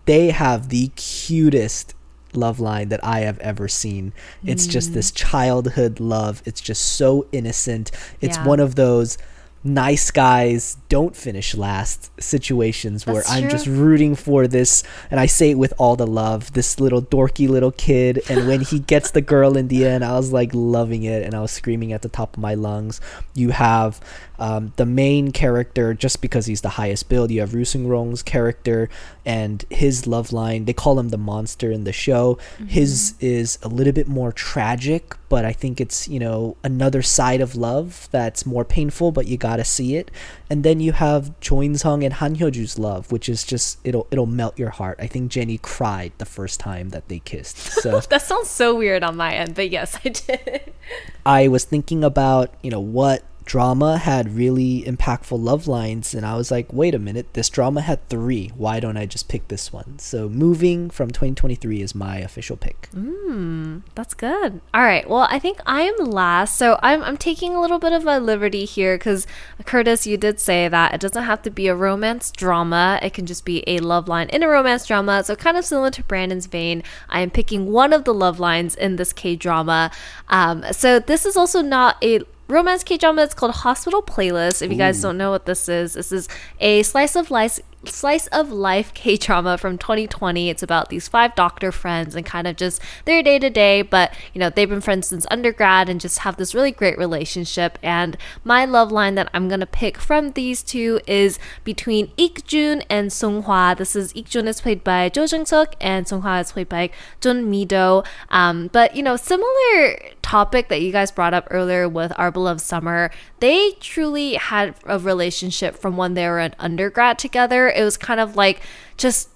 They have the cutest love line that I have ever seen. It's just this childhood love. It's just so innocent. It's one of those nice guys don't finish last situations where I'm just rooting for this, and I say it with all the love, this little dorky little kid. And when he gets the girl in the end, I was like loving it, and I was screaming at the top of my lungs. You have the main character, just because he's the highest build, you have Roo Seung-rong's character and his love line. They call him the monster in the show. His is a little bit more tragic, but I think it's, you know, another side of love that's more painful, but you gotta see it. And then you have Cho In-sung and Han Hyo-ju's love, which is just, it'll melt your heart. I think Jenny cried the first time that they kissed. So That sounds so weird on my end, but yes, I did. I was thinking about, you know, what drama had really impactful love lines, and I was like, wait a minute, this drama had 3. Why don't I just pick this one? So Moving from 2023 is my official pick. That's good. All right. Well, I think I am last. So I'm taking a little bit of a liberty here because, Curtis, you did say that it doesn't have to be a romance drama. It can just be a love line in a romance drama. So kind of similar to Brandon's vein, I am picking one of the love lines in this K-drama. So this is also not a romance K-drama. It's called Hospital Playlist. If you guys don't know what this is a slice of life K-drama from 2020. It's about these 5 doctor friends and kind of just their day-to-day, but you know, they've been friends since undergrad and just have this really great relationship. And my love line that I'm gonna pick from these 2 is between Ik-jun and Sung-hwa. Ik-jun is played by Jo Jung-suk and Sung-hwa is played by Jun Mi-do. But you know, similar topic that you guys brought up earlier with Our Beloved Summer, they truly had a relationship from when they were an undergrad together. It was kind of like just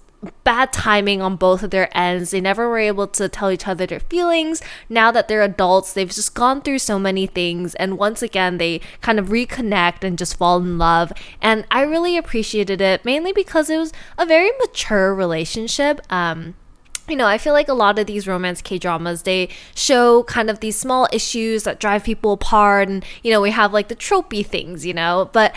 bad timing on both of their ends. They never were able to tell each other their feelings. Now that they're adults, they've just gone through so many things, and once again they kind of reconnect and just fall in love. And I really appreciated it, mainly because it was a very mature relationship. You know, I feel like a lot of these romance K-dramas, they show kind of these small issues that drive people apart, and you know, we have like the tropey things, you know, but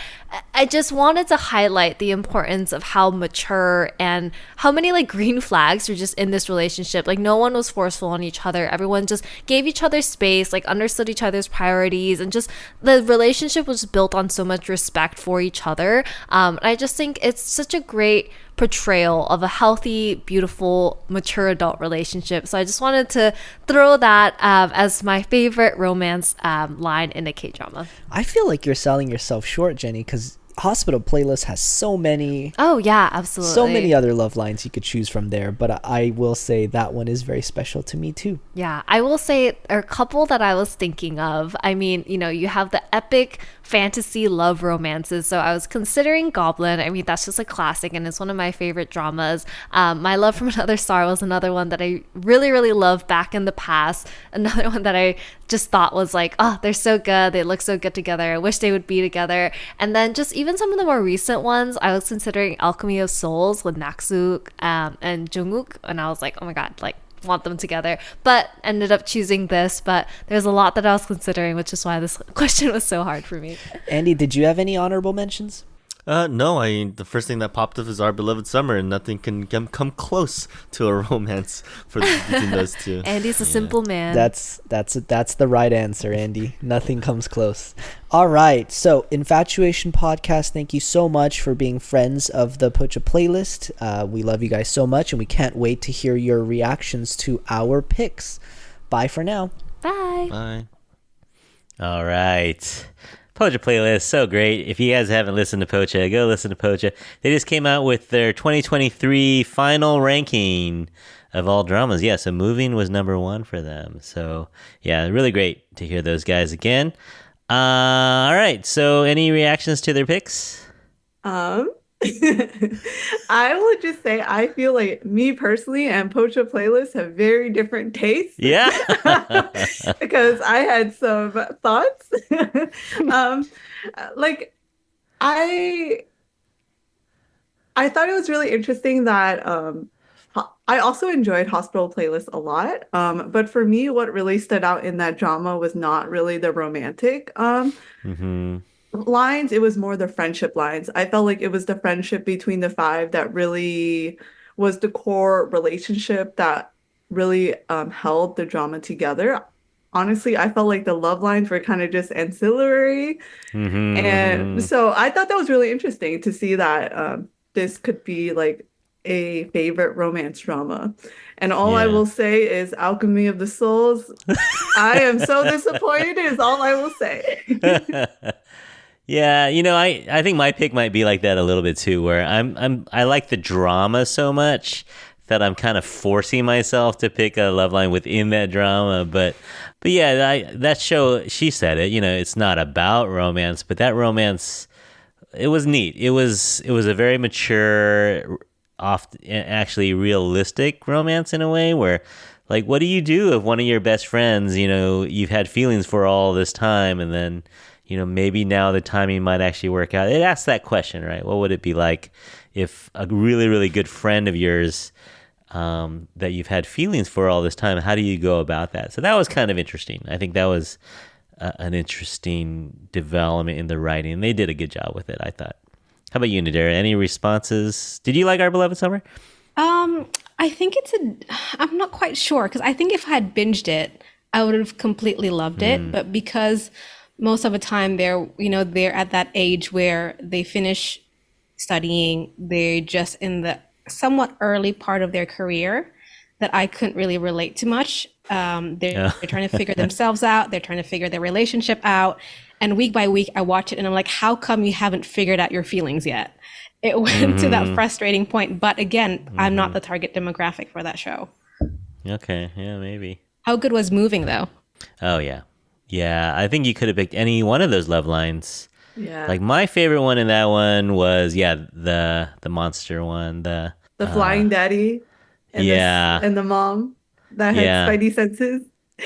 I just wanted to highlight the importance of how mature and how many like green flags were just in this relationship. Like no one was forceful on each other. Everyone just gave each other space, like understood each other's priorities, and just the relationship was built on so much respect for each other. I just think it's such a great portrayal of a healthy, beautiful, mature adult relationship. So I just wanted to throw that as my favorite romance line in a K-drama. I feel like you're selling yourself short, Jenny, because Hospital Playlist has so many. Oh yeah, absolutely. So many other love lines you could choose from there, but I will say that one is very special to me too. Yeah, I will say a couple that I was thinking of. I mean, you know, you have the epic fantasy love romances. So I was considering Goblin. I mean, that's just a classic and it's one of my favorite dramas. My Love from Another Star was another one that I really, really loved back in the past. Another one that I just thought was like, oh, they're so good. They look so good together. I wish they would be together. And then just even some of the more recent ones, I was considering Alchemy of Souls with Naksuk and Jungkook. And I was like, oh my God, like, want them together, but ended up choosing this. But there's a lot that I was considering, which is why this question was so hard for me. Andy, did you have any honorable mentions? No, the first thing that popped up is Our Beloved Summer, and nothing can come close to a romance between those two. Andy's a simple man. That's the right answer, Andy. Nothing comes close. All right, so InfatuAsian Podcast, thank you so much for being friends of the Pocha playlist. We love you guys so much, and we can't wait to hear your reactions to our picks. Bye for now. Bye. Bye. All right. Pocha playlist, so great. If you guys haven't listened to Pocha, go listen to Pocha. They just came out with their 2023 final ranking of all dramas. Yeah, so Moving was number 1 for them. So yeah, really great to hear those guys again. All right, so any reactions to their picks? I would just say I feel like me personally and Pocha Playlist have very different tastes. Yeah. Because I had some thoughts. Like I thought it was really interesting that I also enjoyed Hospital Playlist a lot. But for me, what really stood out in that drama was not really the romantic lines. It was more the friendship lines. I felt like it was the friendship between the 5 that really was the core relationship that really held the drama together. Honestly, I felt like the love lines were kind of just ancillary. And so I thought that was really interesting to see that this could be like a favorite romance drama. And all I will say is Alchemy of the Souls. I am so disappointed is all I will say. Yeah, you know, I think my pick might be like that a little bit too, where I like the drama so much that I'm kind of forcing myself to pick a love line within that drama. But yeah, that show, she said it, you know, it's not about romance, but that romance, it was neat. It was a very mature, actually realistic romance in a way where, like, what do you do if one of your best friends, you know, you've had feelings for all this time, and then, maybe now the timing might actually work out. It asks that question, right? What would it be like if a really, really good friend of yours that you've had feelings for all this time, how do you go about that? So that was kind of interesting. I think that was an interesting development in the writing. They did a good job with it, I thought. How about you, Nadira? Any responses? Did you like Our Beloved Summer? I think I'm not quite sure, because I think if I had binged it, I would have completely loved it. But because most of the time they're at that age where they finish studying, they're just in the somewhat early part of their career, that I couldn't really relate to much. They're trying to figure themselves out. They're trying to figure their relationship out. And week by week, I watch it and I'm like, how come you haven't figured out your feelings yet? It went to that frustrating point. But again, I'm not the target demographic for that show. Okay, yeah, maybe. How good was Moving, though? Oh, yeah. Yeah, I think you could have picked any one of those love lines. Yeah. Like, my favorite one in that one was, the monster one. The flying daddy and, and the mom that had spidey senses.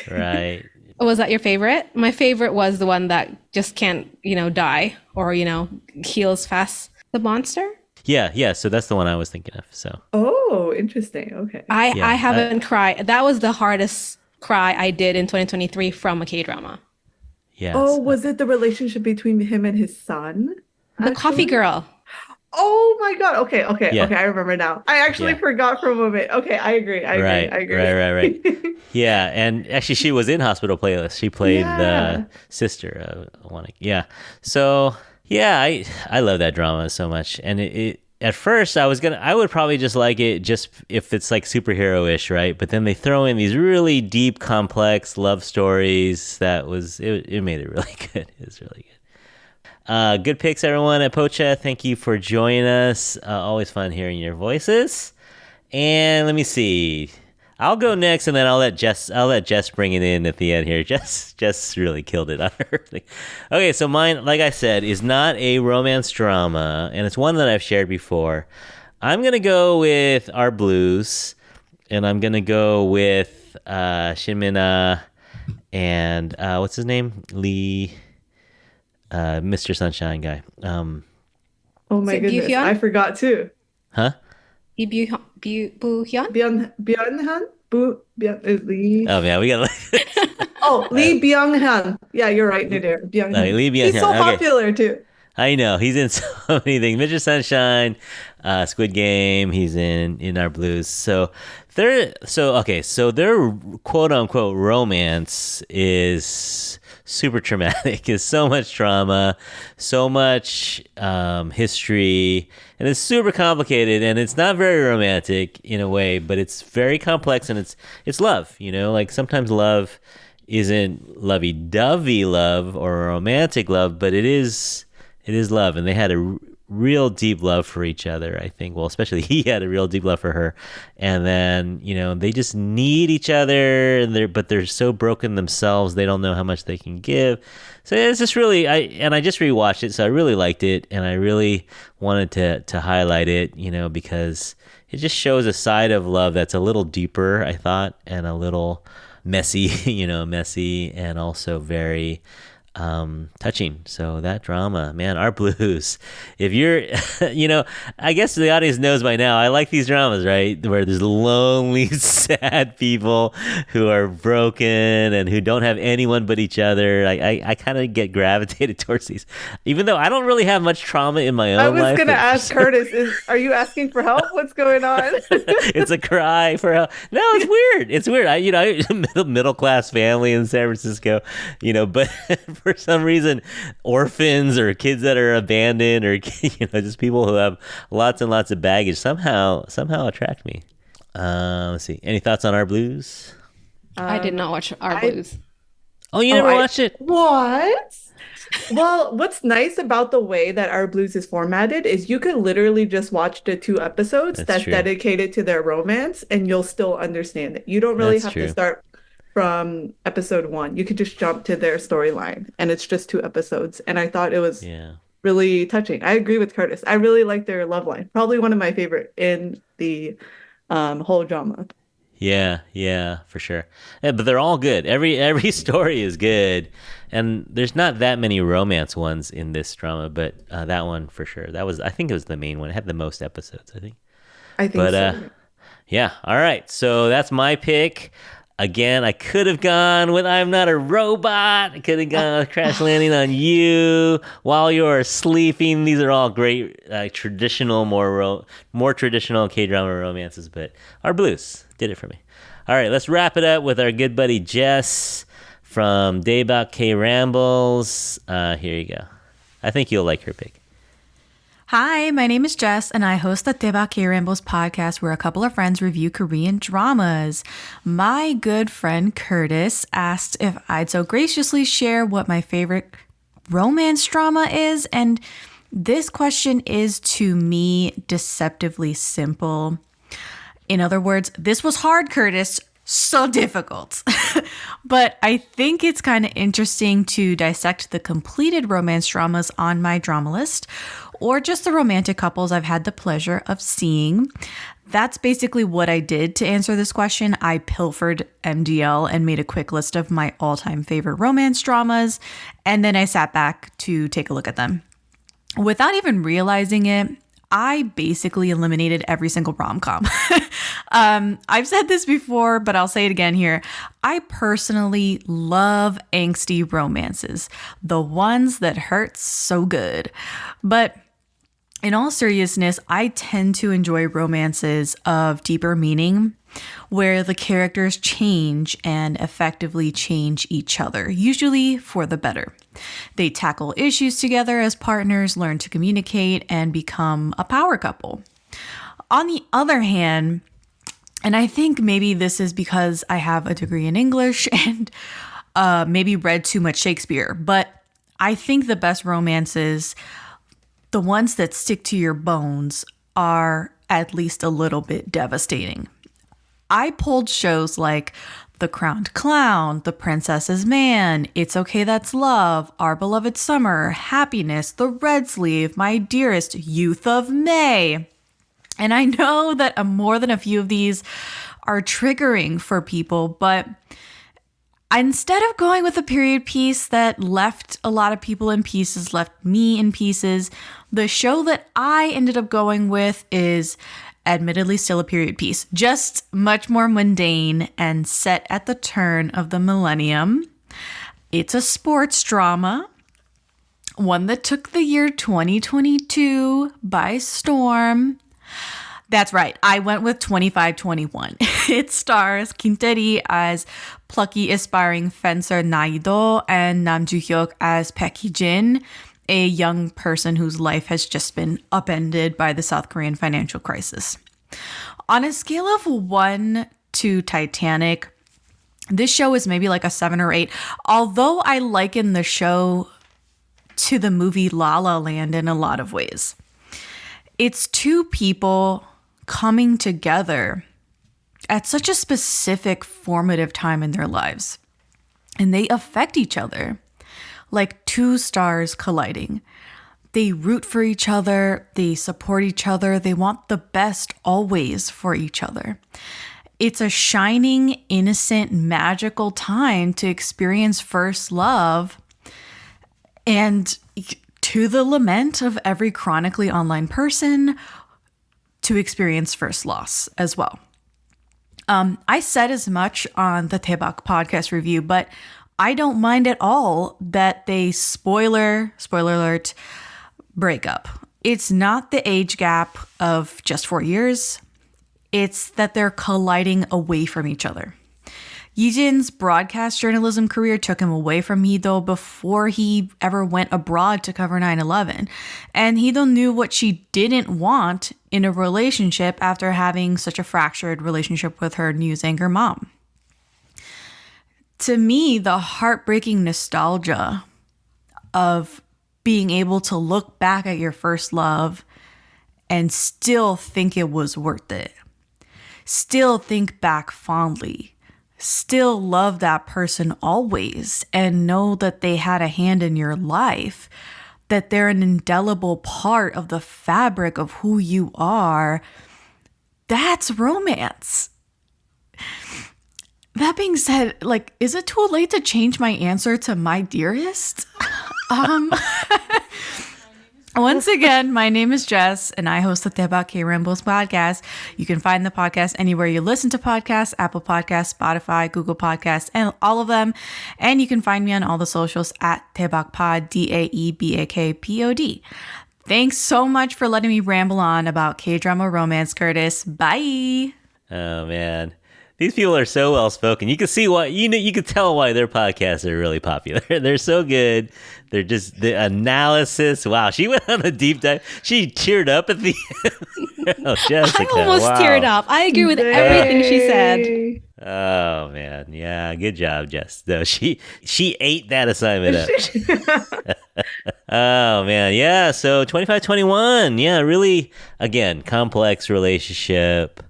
Right. Was that your favorite? My favorite was the one that just can't, die or, heals fast. The monster? Yeah. So that's the one I was thinking of. So. Oh, interesting. Okay. I haven't cried. That was the hardest cry I did in 2023 from a K-drama. Yes. Oh, was it the relationship between him and his son? The coffee girl. Oh my God. Okay. I remember now. I actually forgot for a moment. Okay, I agree. I agree. Right. Yeah, and actually she was in Hospital Playlist. She played the sister of Wanik. Yeah. So, yeah, I love that drama so much. And it at first I would probably just like it just if it's like superhero-ish, right? But then they throw in these really deep, complex love stories it made it really good. It was really good. Good picks, everyone at Pocha. Thank you for joining us. Always fun hearing your voices. And let me see. I'll go next, and then I'll let Jess bring it in at the end here. Jess really killed it on her thing. Okay, so mine, like I said, is not a romance drama, and it's one that I've shared before. I'm gonna go with Our Blues, and I'm gonna go with Shinmina and what's his name? Lee. Mr. Sunshine guy. Oh my goodness, Byung-hyun? I forgot too. Huh? Byung-hyun? Byung-hyun? Lee. Oh yeah, we got. Lee Byung-hyun. Yeah, you're right, Nadira. Byung-hyun. Lee Byung-hyun. He's so popular too. I know he's in so many things. Mr. Sunshine, Squid Game. He's in Our Blues. So their quote unquote romance is super traumatic. Is so much trauma, so much history, and it's super complicated, and it's not very romantic in a way, but it's very complex, and it's love. Like sometimes love isn't lovey-dovey love or romantic love, but it is love, and they had a real deep love for each other, I think. Well, especially he had a real deep love for her, and then they just need each other, but they're so broken themselves they don't know how much they can give. So it's just really I just rewatched it, so I really liked it, and I really wanted to highlight it, because it just shows a side of love that's a little deeper, I thought, and a little messy, messy, and also very touching. So that drama, man, Our Blues. If you're, I guess the audience knows by now, I like these dramas, right? Where there's lonely, sad people who are broken and who don't have anyone but each other. I kind of get gravitated towards these, even though I don't really have much trauma in my own life. I was going to ask Curtis, are you asking for help? What's going on? It's a cry for help. No, it's weird. It's weird. I middle class family in San Francisco, but for some reason, orphans or kids that are abandoned or just people who have lots and lots of baggage somehow attract me. Let's see. Any thoughts on Our Blues? I did not watch Our Blues. Oh, you never watched it? What? Well, what's nice about the way that Our Blues is formatted is you could literally just watch the 2 episodes that's dedicated to their romance, and you'll still understand it. You don't really have to start from episode 1. You could just jump to their storyline, and it's just 2 episodes. And I thought it was really touching. I agree with Curtis. I really like their love line. Probably one of my favorite in the whole drama. Yeah, for sure. Yeah, but they're all good. Every story is good, And there's not that many romance ones in this drama, but that one for sure. I think it was the main one. It had the most episodes, I think. I think so. Yeah. All right. So that's my pick. Again, I could have gone with I'm Not a Robot. I could have gone with Crash Landing on You, While You're Sleeping. These are all great traditional, more traditional K-drama romances, but our blues did it for me. All right, let's wrap it up with our good buddy Jess from Daebak K-Rambles. Here you go. I think you'll like her pick. Hi, my name is Jess, and I host the Daebak K-Rambles podcast where a couple of friends review Korean dramas. My good friend Curtis asked if I'd so graciously share what my favorite romance drama is, and this question is, to me, deceptively simple. In other words, this was hard, Curtis. So difficult. But I think it's kind of interesting to dissect the completed romance dramas on my drama list, or just the romantic couples I've had the pleasure of seeing. That's basically what I did to answer this question. I pilfered MDL and made a quick list of my all-time favorite romance dramas, and then I sat back to take a look at them. Without even realizing it, I basically eliminated every single rom-com. I've said this before, but I'll say it again here. I personally love angsty romances, the ones that hurt so good. But in all seriousness, I tend to enjoy romances of deeper meaning, where the characters change and effectively change each other, usually for the better. They tackle issues together as partners, learn to communicate, and become a power couple. On the other hand, and I think maybe this is because I have a degree in English and maybe read too much Shakespeare, but I think the best romances, the ones that stick to your bones, are at least a little bit devastating. I pulled shows like The Crowned Clown, The Princess's Man, It's Okay That's Love, Our Beloved Summer, Happiness, The Red Sleeve, My Dearest, Youth of May. And I know that more than a few of these are triggering for people, but instead of going with a period piece that left a lot of people in pieces, left me in pieces, the show that I ended up going with is admittedly still a period piece, just much more mundane and set at the turn of the millennium. It's a sports drama, one that took the year 2022 by storm. That's right, I went with 2521. It stars Kim Tae-ri as plucky, aspiring fencer Na-do and Nam Joo-hyuk as Baek Hee-jin, a young person whose life has just been upended by the South Korean financial crisis. On a scale of 1 to Titanic, this show is maybe like a 7 or 8, although I liken the show to the movie La La Land in a lot of ways. It's two people coming together at such a specific formative time in their lives, and they affect each other like two stars colliding. They root for each other, they support each other, they want the best always for each other. It's a shining, innocent, magical time to experience first love, and to the lament of every chronically online person, to experience first loss as well. I said as much on the Daebak podcast review, but I don't mind at all that they spoiler alert, break up. It's not the age gap of just 4 years. It's that they're colliding away from each other. Yijin's broadcast journalism career took him away from Hee-do before he ever went abroad to cover 9/11. And Hee-do knew what she didn't want in a relationship after having such a fractured relationship with her news anchor mom. To me, the heartbreaking nostalgia of being able to look back at your first love and still think it was worth it, still think back fondly, still love that person always, and know that they had a hand in your life, that they're an indelible part of the fabric of who you are, that's romance. That being said, like, is it too late to change my answer to My Dearest? Once again, my name is Jess, and I host the Daebak K-Rambles podcast. You can find the podcast anywhere you listen to podcasts, Apple Podcasts, Spotify, Google Podcasts, and all of them. And you can find me on all the socials at DaebakPod, DaebakPod. Thanks so much for letting me ramble on about K-drama romance, Curtis. Bye. Oh, man. These people are so well spoken. You can see why, you can tell why their podcasts are really popular. They're so good. They're just the analysis. Wow, she went on a deep dive. She teared up at the end. Oh, Jessica, I almost teared up. I agree with everything she said. Oh man, yeah, good job, Jess. Though she ate that assignment up. Oh man, yeah. So 25-21, yeah, really, again, complex relationship.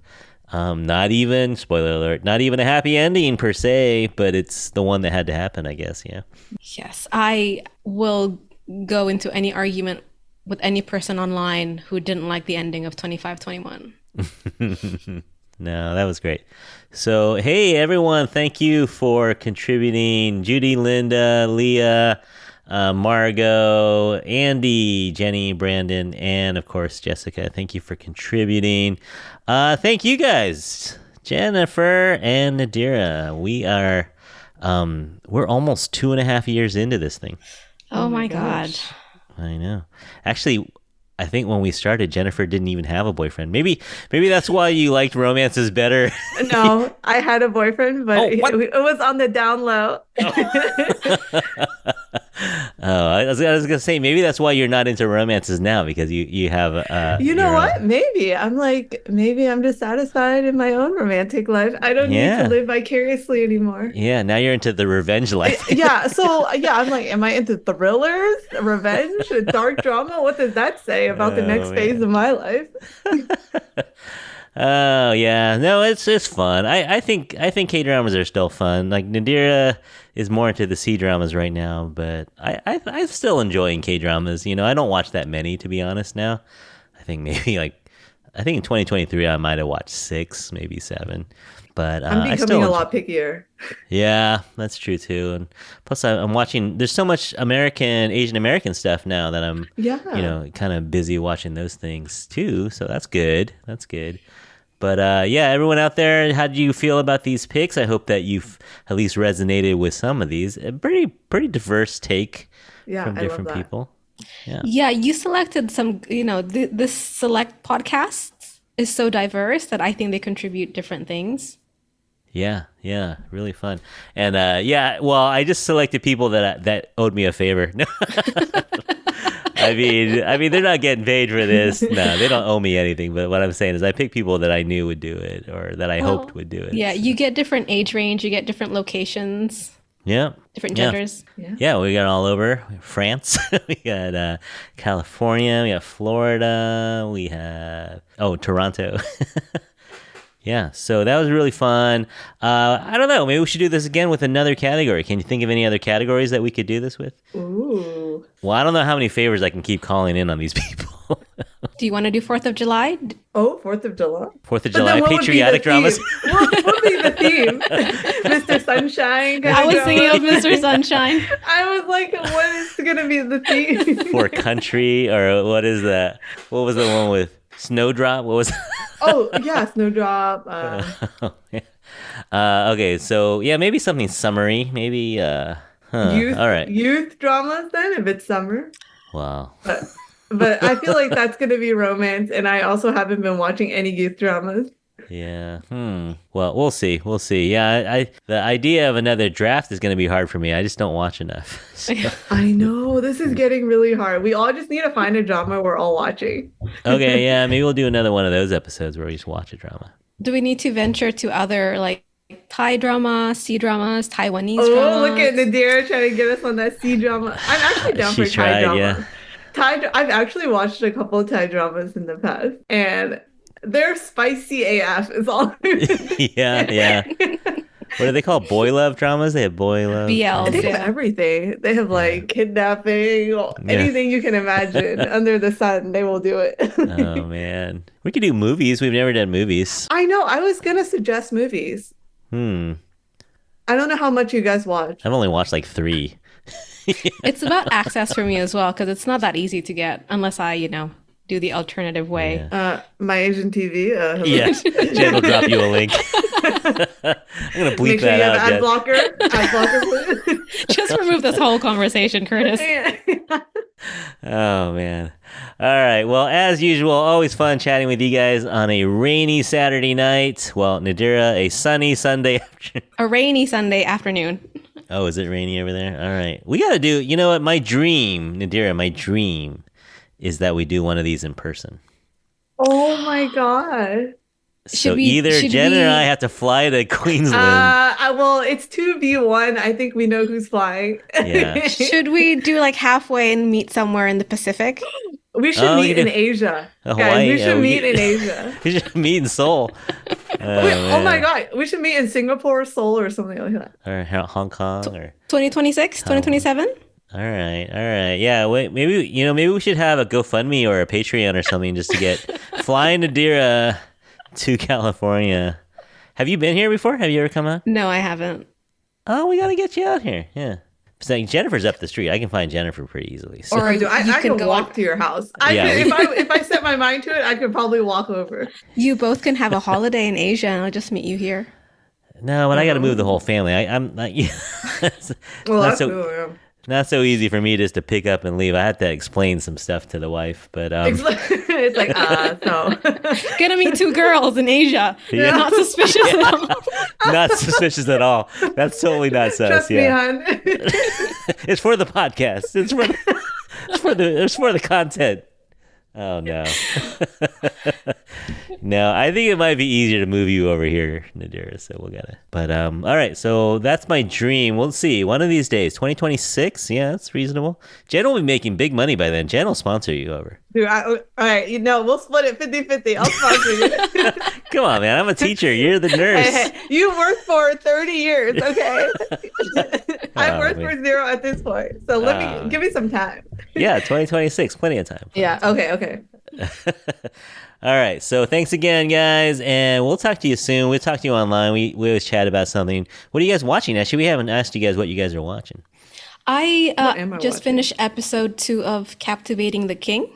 Not even, spoiler alert, not even a happy ending per se, but it's the one that had to happen, I guess, yeah. Yes, I will go into any argument with any person online who didn't like the ending of 25-21. No, that was great. So, hey, everyone, thank you for contributing. Judy, Linda, Leah, Margo, Andy, Jenny, Brandon, and, of course, Jessica. Thank you for contributing. Thank you guys, Jennifer and Nadira. We're almost 2.5 years into this thing. Oh my God. I know. Actually, I think when we started, Jennifer didn't even have a boyfriend. Maybe that's why you liked romances better. No, I had a boyfriend, but it was on the down low. I was gonna say maybe that's why you're not into romances now, because you have you know what? Maybe I'm just satisfied in my own romantic life. I don't need to live vicariously anymore. Yeah, now you're into the revenge life. I'm like, am I into thrillers, revenge, dark drama? What does that say about the next phase of my life? Oh yeah, no, it's fun. I think K-dramas are still fun. Like Nadira is more into the C-dramas right now, but I'm still enjoying K-dramas. You know, I don't watch that many, to be honest now. I think in 2023 I might have watched 6, maybe 7. But I'm becoming a lot pickier. Yeah, that's true too. And plus I'm watching, there's so much Asian American stuff now that I'm kind of busy watching those things too. So that's good. But everyone out there, how do you feel about these picks? I hope that you've at least resonated with some of these. A pretty diverse take from different people. Yeah, you selected some, this select podcast is so diverse that I think they contribute different things. Yeah, really fun. And I just selected people that owed me a favor. I mean, they're not getting paid for this. No, they don't owe me anything. But what I'm saying is I picked people that I knew would do it, or that I hoped would do it. Yeah, you get different age range, you get different locations. Yeah. Different genders. Yeah, we got all over. France, we got California, we got Florida, we have Toronto. Yeah, so that was really fun. I don't know, maybe we should do this again with another category. Can you think of any other categories that we could do this with? Ooh. Well, I don't know how many favors I can keep calling in on these people. Do you want to do 4th of July? Oh, 4th of July. 4th of July, patriotic dramas. What would be the theme? Mr. Sunshine? I was thinking of Mr. Sunshine. I was like, what is going to be the theme? For country, or what is that? What was the one with Snowdrop? What was that? Oh, yeah, Snowdrop. Okay, so maybe something summery. Maybe, all right. Youth dramas then, if it's summer. Wow. But I feel like that's going to be romance, and I also haven't been watching any youth dramas. Yeah. Well, we'll see. Yeah, the idea of another draft is going to be hard for me. I just don't watch enough. So. I know. This is getting really hard. We all just need to find a drama we're all watching. Okay, yeah. Maybe we'll do another one of those episodes where we just watch a drama. Do we need to venture to other, like, Thai drama, C-dramas, Taiwanese dramas? Oh, look at Nadira trying to get us on that C-drama. I'm actually down for Thai drama. Yeah. I've actually watched a couple of Thai dramas in the past, and they're spicy AF is all. Yeah. What do they call boy love dramas? They have boy love. BLs, they have everything. They have like kidnapping, anything you can imagine under the sun. They will do it. Oh man, we could do movies. We've never done movies. I know. I was gonna suggest movies. I don't know how much you guys watch. I've only watched like 3. It's about access for me as well, because it's not that easy to get unless I, do the alternative way. Yeah. My Asian TV. Yeah, Jen will drop you a link. I'm gonna bleep Make sure that you have out, ad blocker. Ad blocker, please. Just remove this whole conversation, Curtis. Oh man. All right. Well, as usual, always fun chatting with you guys on a rainy Saturday night. Well, Nadira, a sunny Sunday afternoon. A rainy Sunday afternoon. Oh, is it rainy over there? All right. We got to do, you know what? My dream, Nadira, my dream is that we do one of these in person. Oh my god. So either Jen or I have to fly to Queensland. Well, it's 2v1. I think we know who's flying. Yeah. Should we do like halfway and meet somewhere in the Pacific? We should meet in Asia. Hawaii, Guys, we should meet in Asia. We should meet in Seoul. Oh my god. We should meet in Singapore, Seoul, or something like that. Or Hong Kong or 2026, 2027? All right. Yeah, wait, maybe we should have a GoFundMe or a Patreon or something just to get flying Nadira to California. Have you been here before? Have you ever come out? No, I haven't. Oh, we got to get you out here. Yeah. So Jennifer's up the street. I can find Jennifer pretty easily. So. Or I can walk to your house. If I set my mind to it, I could probably walk over. You both can have a holiday in Asia and I'll just meet you here. No, but I got to move the whole family. I'm not. Not so easy for me just to pick up and leave. I had to explain some stuff to the wife, but it's like so gonna meet 2 girls in Asia. Yeah. Not suspicious at all. Not suspicious at all. That's totally not sus. Trust me, hon. It's for the podcast. It's for the content. Oh no. No, I think it might be easier to move you over here, Nadira, so we'll get it. But all right, so that's my dream. We'll see. One of these days, 2026, yeah, that's reasonable. Jen will be making big money by then. Jen will sponsor you over. Dude, all right, we'll split it 50-50. I'll sponsor you. Come on, man. I'm a teacher. You're the nurse. Hey, you worked for 30 years, okay? I've worked for 0 at this point. So give me some time. Yeah, 2026, plenty of time. Yeah, okay. All right, so thanks again, guys, and we'll talk to you soon. We'll talk to you online. We always chat about something. What are you guys watching? Actually, we haven't asked you guys what you guys are watching. I just finished episode 2 of Captivating the King.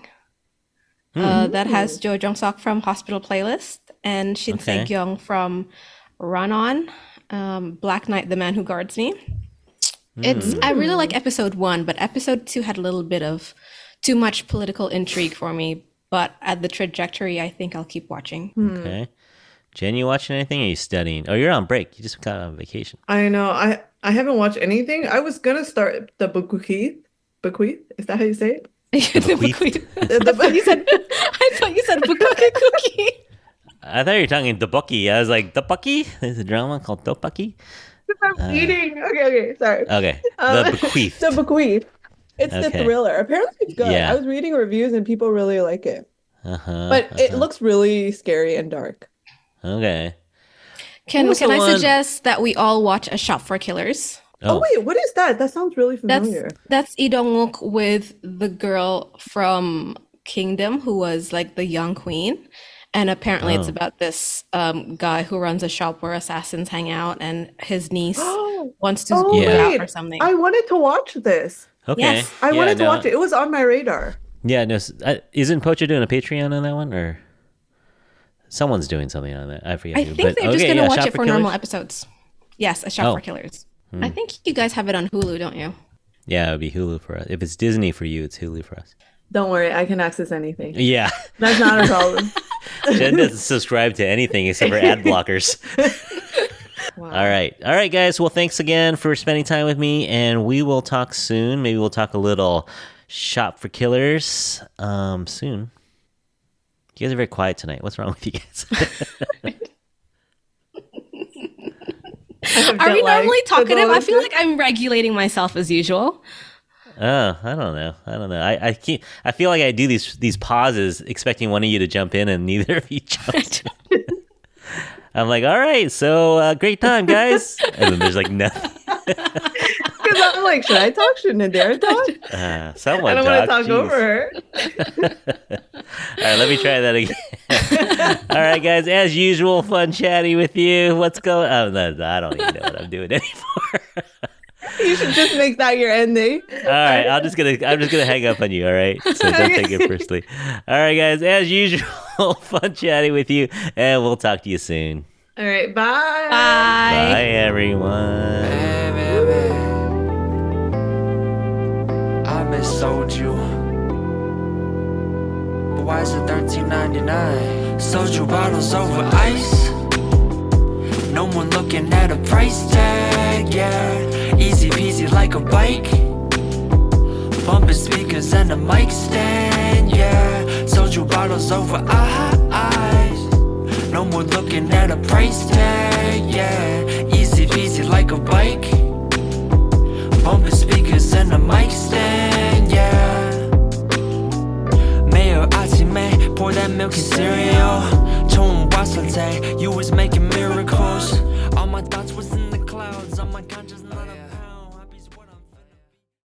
That has Jo Jong-sok from Hospital Playlist and Shin Se-kyung from Run On, Black Knight, The Man Who Guards Me. I really like episode 1, but episode 2 had a little bit of too much political intrigue for me. But at the trajectory, I think I'll keep watching. Okay. Jen, you watching anything? Or are you studying? Oh, you're on break. You just got on vacation. I know. I haven't watched anything. I was going to start the Bequeath. Bequeath? Is that how you say it? The Bequeath. I thought you said Cookie. I thought you were talking Daebak. I was like, Daebak? There's a drama called Daebak? I'm eating. Okay, sorry. Okay. The Bequeath. The Bequeath. It's the thriller. Apparently it's good. Yeah. I was reading reviews and people really like it. But it looks really scary and dark. Okay. Can I suggest that we all watch A Shop for Killers? Oh wait, what is that? That sounds really familiar. That's Lee Dong-wook with the girl from Kingdom who was like the young queen. And apparently it's about this guy who runs a shop where assassins hang out and his niece wants to move out or something. I wanted to watch this. Okay. Yes. I wanted to watch it. It was on my radar. Yeah, no. Isn't Pocha doing a Patreon on that one? Or someone's doing something on that? I forget. I think they're just going to watch it for normal episodes. Yes, A Shop for Killers. I think you guys have it on Hulu, don't you? Yeah, it would be Hulu for us. If it's Disney for you, it's Hulu for us. Don't worry, I can access anything. Yeah. That's not a problem. Jen doesn't subscribe to anything except for ad blockers. Wow. All right, guys. Well, thanks again for spending time with me, and we will talk soon. Maybe we'll talk a little Shop for Killers soon. You guys are very quiet tonight. What's wrong with you guys? Are we normally talkative? I feel like I'm regulating myself as usual. Oh, I don't know. I feel like I do these pauses expecting one of you to jump in, and neither of you jumped in. I'm like, all right, so great time, guys. And then there's like nothing. Because I'm like, should I talk? Should Nadira talk? Someone I don't want to talk over her. All right, let me try that again. All right, guys. As usual, fun chatting with you. What's going? Oh, no, I don't even know what I'm doing anymore. You should just make that your ending. All right, I'm just gonna hang up on you. All right, so don't take it personally. All right, guys. As usual, fun chatting with you, and we'll talk to you soon. All right, bye. Bye, everyone. Baby, I missold you. But why is it $13.99? Soju bottles over ice. No one looking at a price tag, yeah. Easy peasy like a bike. Bumping speakers and a mic stand, yeah. Soju bottles over ice. No one looking at a price tag, yeah. Easy peasy like a bike. Bumping speakers and a mic stand, yeah. Mayo, pour that milky cereal.